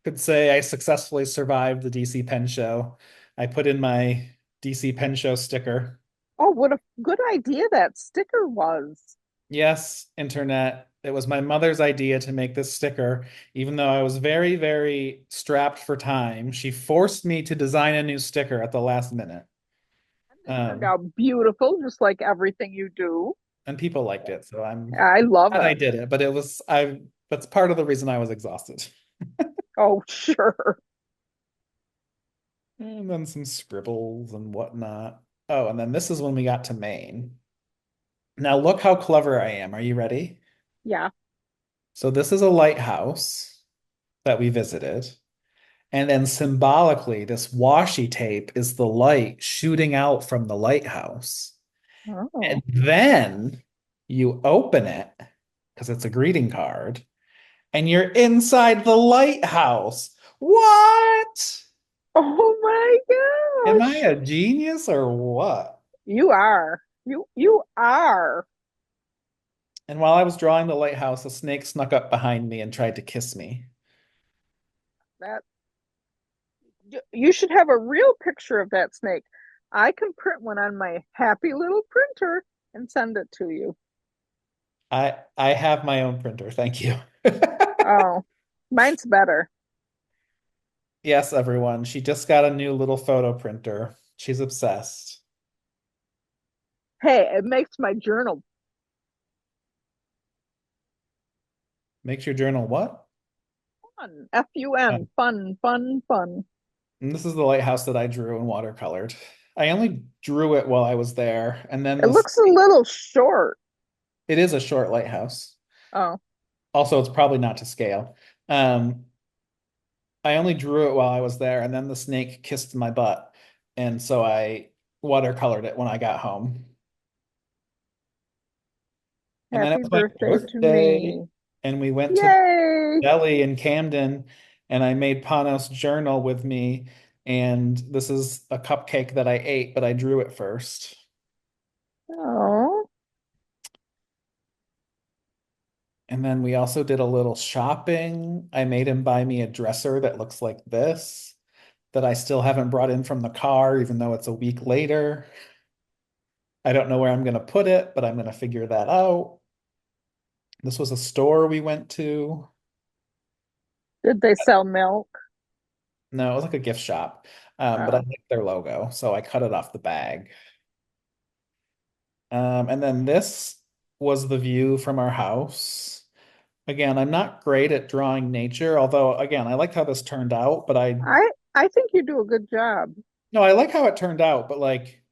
[SPEAKER 1] could say I successfully survived the DC Pen Show. I put in my DC Pen Show sticker.
[SPEAKER 2] Oh, what a good idea that sticker was.
[SPEAKER 1] Yes, internet. It was my mother's idea to make this sticker, even though I was very, very strapped for time. She forced me to design a new sticker at the last minute.
[SPEAKER 2] It turned
[SPEAKER 1] Um,
[SPEAKER 2] out beautiful, just like everything you do.
[SPEAKER 1] and people liked it, so I'm
[SPEAKER 2] I love
[SPEAKER 1] glad I
[SPEAKER 2] it.
[SPEAKER 1] did it. But it was I that's part of the reason I was exhausted.
[SPEAKER 2] Oh, sure.
[SPEAKER 1] And then some scribbles and whatnot. Oh, and then this is when we got to Maine. Now look how clever I am. Are you ready?
[SPEAKER 2] Yeah.
[SPEAKER 1] So this is a lighthouse that we visited. And then symbolically, this washi tape is the light shooting out from the lighthouse. And
[SPEAKER 2] Oh.
[SPEAKER 1] then you open it because it's a greeting card and you're inside the lighthouse. What?
[SPEAKER 2] Oh my
[SPEAKER 1] Am I
[SPEAKER 2] gosh.
[SPEAKER 1] a genius or what?
[SPEAKER 2] You are. You are.
[SPEAKER 1] And while I was drawing the lighthouse, a snake snuck up behind me and tried to kiss me.
[SPEAKER 2] That you should have a real picture of that snake. I can print one on my happy little printer and send it to you.
[SPEAKER 1] I have my own printer, thank you.
[SPEAKER 2] Oh, mine's better.
[SPEAKER 1] Yes, everyone. She just got a new little photo printer. She's obsessed.
[SPEAKER 2] Hey, it makes my journal
[SPEAKER 1] Makes your journal what?
[SPEAKER 2] fun.
[SPEAKER 1] Oh,
[SPEAKER 2] Fun, fun, fun, fun.
[SPEAKER 1] and this is the lighthouse that I drew and watercolored. I only drew it while I was there, and then
[SPEAKER 2] It
[SPEAKER 1] this
[SPEAKER 2] looks a little short.
[SPEAKER 1] it is a short lighthouse.
[SPEAKER 2] Oh,
[SPEAKER 1] Also, it's probably not to scale. Um, I only drew it while I was there, and then the snake kissed my butt, and so I watercolored it when I got home. And then it
[SPEAKER 2] happy
[SPEAKER 1] was my
[SPEAKER 2] birthday to
[SPEAKER 1] birthday,
[SPEAKER 2] me.
[SPEAKER 1] and we went to the
[SPEAKER 2] Yay.
[SPEAKER 1] deli in Camden, and I made Panos journal with me. And this is a cupcake that I ate, but I drew it first.
[SPEAKER 2] Oh,
[SPEAKER 1] And then we also did a little shopping. I made him buy me a dresser that looks like this, that I still haven't brought in from the car, even though it's a week later. I don't know where I'm going to put it, but I'm going to figure that out. This was a store we went to.
[SPEAKER 2] did they sell milk?
[SPEAKER 1] No, it was like a gift shop. But I
[SPEAKER 2] Oh,
[SPEAKER 1] like their logo, so I cut it off the bag. And then this was the view from our house. Again, I'm not great at drawing nature, although again, I like how this turned out, but I
[SPEAKER 2] I think you do a good job.
[SPEAKER 1] no, I like how it turned out, but like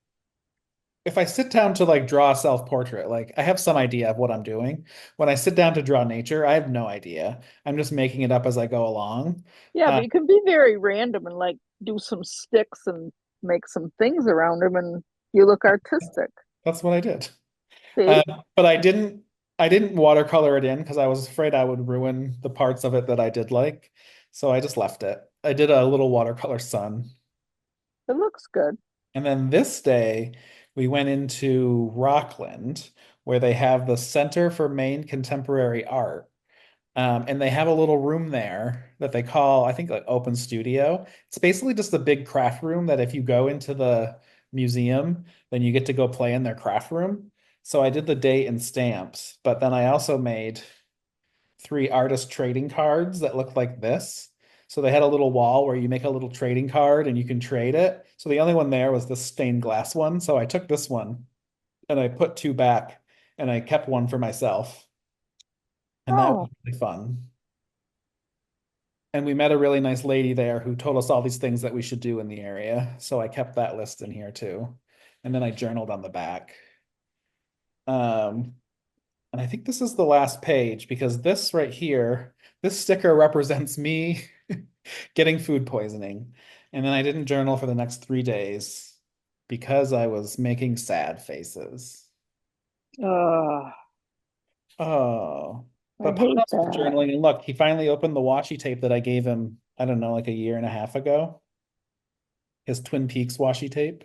[SPEAKER 1] if I sit down to like draw a self-portrait, like I have some idea of what I'm doing. When I sit down to draw nature, I have no idea. I'm just making it up as I go along.
[SPEAKER 2] Yeah,
[SPEAKER 1] Uh,
[SPEAKER 2] but you can be very random and like do some sticks and make some things around them and you look artistic.
[SPEAKER 1] that's what I did.
[SPEAKER 2] See?
[SPEAKER 1] But I didn't watercolor it in because I was afraid I would ruin the parts of it that I did like. So I just left it. I did a little watercolor sun.
[SPEAKER 2] It looks good.
[SPEAKER 1] And then this day we went into Rockland where they have the Center for Maine Contemporary Art. And they have a little room there that they call, I think, like open studio. It's basically just a big craft room that if you go into the museum, then you get to go play in their craft room. So I did the date and stamps, but then I also made three artist trading cards that look like this. So they had a little wall where you make a little trading card and you can trade it. So the only one there was the stained glass one. So I took this one and I put two back and I kept one for myself. And that was
[SPEAKER 2] Oh,
[SPEAKER 1] really fun. And we met a really nice lady there who told us all these things that we should do in the area. So I kept that list in here too. And then I journaled on the back. Um, and I think this is the last page because this right here, this sticker represents me getting food poisoning. And then I didn't journal for the next 3 days because I was making sad faces.
[SPEAKER 2] uh,
[SPEAKER 1] Oh,
[SPEAKER 2] I
[SPEAKER 1] but
[SPEAKER 2] hate
[SPEAKER 1] Panos was
[SPEAKER 2] that.
[SPEAKER 1] journaling, and look, he finally opened the washi tape that I gave him, I don't know, like a year and a half ago, his Twin Peaks washi tape.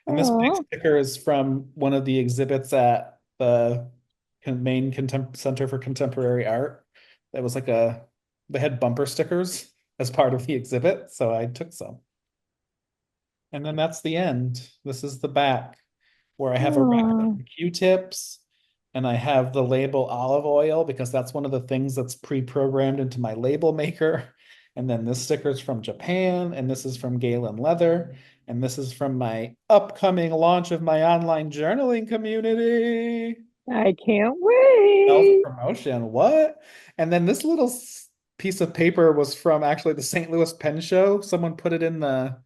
[SPEAKER 1] And this big
[SPEAKER 2] Oh,
[SPEAKER 1] sticker is from one of the exhibits at the Maine Center for Contemporary Art It was like they had bumper stickers as part of the exhibit, so I took some. And then that's the end. This is the back where I have a wrap of
[SPEAKER 2] Oh,
[SPEAKER 1] Q-tips and I have the label olive oil because that's one of the things that's pre-programmed into my label maker. And then this sticker is from Japan, and this is from Galen Leather, and this is from my upcoming launch of my online journaling community.
[SPEAKER 2] I can't wait.
[SPEAKER 1] Self-promotion, what? And then this little piece of paper was from actually the St. Louis Pen Show. Someone put it in the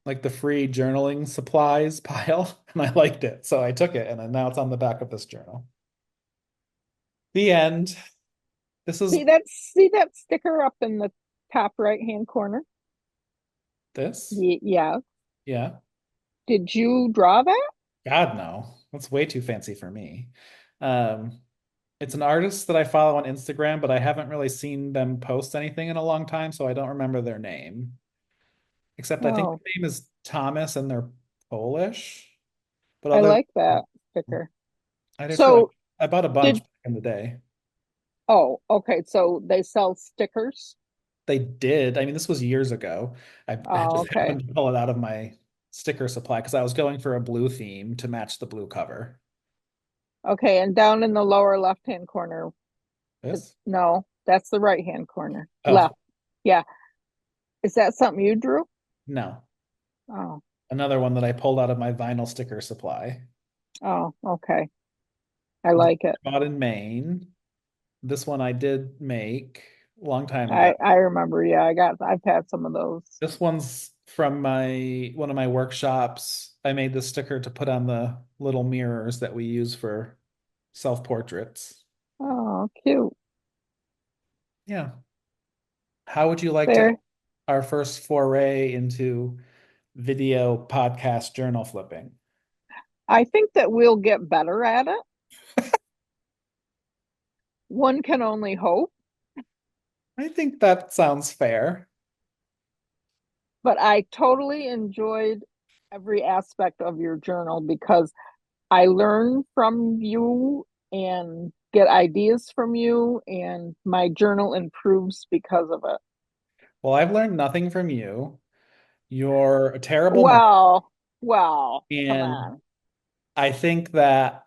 [SPEAKER 1] like the free journaling supplies pile, and I liked it. So I took it, and then now it's on the back of this journal. The end. This is
[SPEAKER 2] See that sticker up in the top right hand corner?
[SPEAKER 1] this.
[SPEAKER 2] Yeah.
[SPEAKER 1] Yeah.
[SPEAKER 2] Did you draw that?
[SPEAKER 1] God, no. That's way too fancy for me. Um, it's an artist that I follow on Instagram, but I haven't really seen them post anything in a long time, so I don't remember their name. Except I think
[SPEAKER 2] Oh,
[SPEAKER 1] their name is Thomas and they're Polish. But
[SPEAKER 2] I
[SPEAKER 1] other
[SPEAKER 2] like that sticker.
[SPEAKER 1] I do too.
[SPEAKER 2] So
[SPEAKER 1] I bought a bunch
[SPEAKER 2] did,
[SPEAKER 1] back in the day.
[SPEAKER 2] oh, okay. So they sell stickers.
[SPEAKER 1] They did. I mean, this was years ago. I
[SPEAKER 2] Oh,
[SPEAKER 1] just
[SPEAKER 2] okay.
[SPEAKER 1] happened to pull it out of my sticker supply because I was going for a blue theme to match the blue cover.
[SPEAKER 2] Okay. And down in the lower left hand corner,
[SPEAKER 1] This?
[SPEAKER 2] no, that's the right hand corner.
[SPEAKER 1] Oh,
[SPEAKER 2] Left. Yeah. Is that something you drew?
[SPEAKER 1] no.
[SPEAKER 2] Oh,
[SPEAKER 1] Another one that I pulled out of my vinyl sticker supply.
[SPEAKER 2] oh, okay. I
[SPEAKER 1] This
[SPEAKER 2] like it.
[SPEAKER 1] I bought in Maine. This one I did make a long time ago.
[SPEAKER 2] I remember. Yeah, I've had some of those.
[SPEAKER 1] This one's from my one of my workshops. I made this sticker to put on the little mirrors that we use for self-portraits.
[SPEAKER 2] Oh, cute.
[SPEAKER 1] Yeah. How would you like to
[SPEAKER 2] There.
[SPEAKER 1] our first foray into video podcast journal flipping?
[SPEAKER 2] I think that we'll get better at it. One can only hope,
[SPEAKER 1] I think that sounds fair.
[SPEAKER 2] but I totally enjoyed every aspect of your journal because I learn from you and get ideas from you, and my journal improves because of it.
[SPEAKER 1] Well, I've learned nothing from you. You're a terrible mother,
[SPEAKER 2] Well, well, come
[SPEAKER 1] and
[SPEAKER 2] on.
[SPEAKER 1] I think that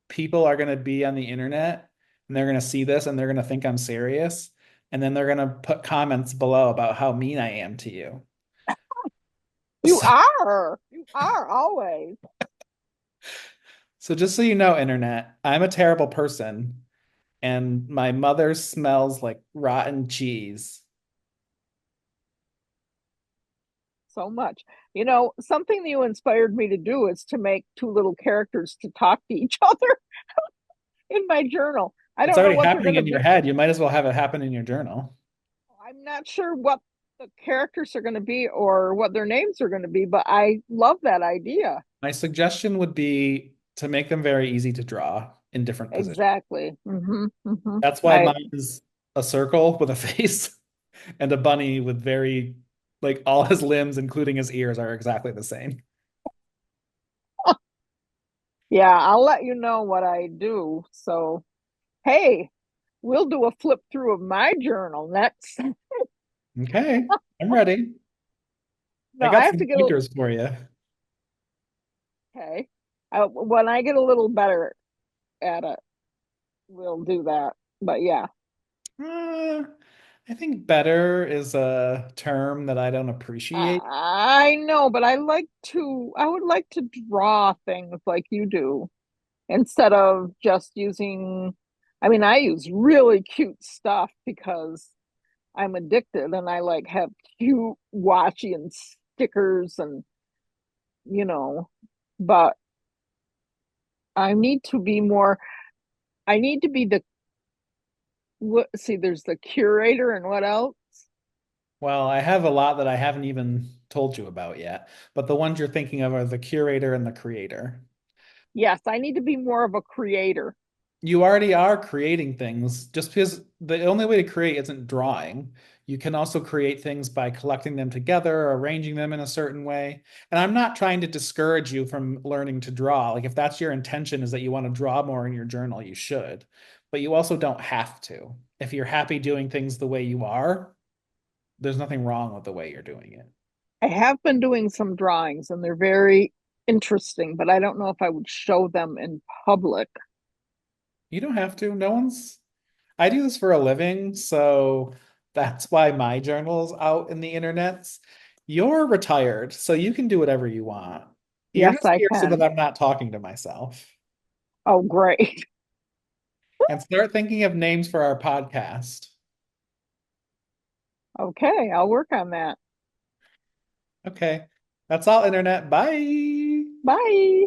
[SPEAKER 1] people are going to be on the internet and they're going to see this and they're going to think I'm serious. And then they're going to put comments below about how mean I am to you.
[SPEAKER 2] You
[SPEAKER 1] So,
[SPEAKER 2] are. You are always.
[SPEAKER 1] so just so you know, internet, I'm a terrible person and my mother smells like rotten cheese.
[SPEAKER 2] So much. You know, something that you inspired me to do is to make two little characters to talk to each other in my journal. I
[SPEAKER 1] It's
[SPEAKER 2] don't know
[SPEAKER 1] already
[SPEAKER 2] what they're
[SPEAKER 1] happening
[SPEAKER 2] going to
[SPEAKER 1] in your
[SPEAKER 2] be.
[SPEAKER 1] head. You might as well have it happen in your journal.
[SPEAKER 2] I'm not sure what the characters are going to be or what their names are going to be, but I love that idea.
[SPEAKER 1] My suggestion would be to make them very easy to draw in different positions.
[SPEAKER 2] Exactly.
[SPEAKER 1] That's why mine is a circle with a face and a bunny with very, like all his limbs, including his ears, are exactly the same.
[SPEAKER 2] Yeah, I'll let you know what I do. So, hey, we'll do a flip through of my journal next.
[SPEAKER 1] Okay, I'm ready.
[SPEAKER 2] No,
[SPEAKER 1] I
[SPEAKER 2] I
[SPEAKER 1] got
[SPEAKER 2] have
[SPEAKER 1] some
[SPEAKER 2] to get a
[SPEAKER 1] pointers for you.
[SPEAKER 2] okay. When I get a little better at it, we'll do that. But yeah,
[SPEAKER 1] Uh, I think better is a term that I don't appreciate.
[SPEAKER 2] I know, but I would like to draw things like you do instead of just using, I mean, I use really cute stuff because I'm addicted and I like have cute washi and stickers and, you know, but I need to be more, I need to be the, what, see, there's the curator and what else?
[SPEAKER 1] Well, I have a lot that I haven't even told you about yet, but the ones you're thinking of are the curator and the creator.
[SPEAKER 2] Yes, I need to be more of a creator.
[SPEAKER 1] You already are creating things just because the only way to create isn't drawing. You can also create things by collecting them together, arranging them in a certain way. And I'm not trying to discourage you from learning to draw. Like if that's your intention is that you want to draw more in your journal, you should. but you also don't have to. If you're happy doing things the way you are, there's nothing wrong with the way you're doing it.
[SPEAKER 2] I have been doing some drawings and they're very interesting, but I don't know if I would show them in public.
[SPEAKER 1] You don't have to. No one's, I do this for a living, so that's why my journal's out in the internets. You're retired, so you can do whatever you want. You're
[SPEAKER 2] Yes,
[SPEAKER 1] just
[SPEAKER 2] I
[SPEAKER 1] here so that
[SPEAKER 2] can.
[SPEAKER 1] I'm not talking to myself.
[SPEAKER 2] Oh, great.
[SPEAKER 1] And start thinking of names for our podcast.
[SPEAKER 2] Okay, I'll work on that.
[SPEAKER 1] Okay. That's all, internet. Bye.
[SPEAKER 2] Bye.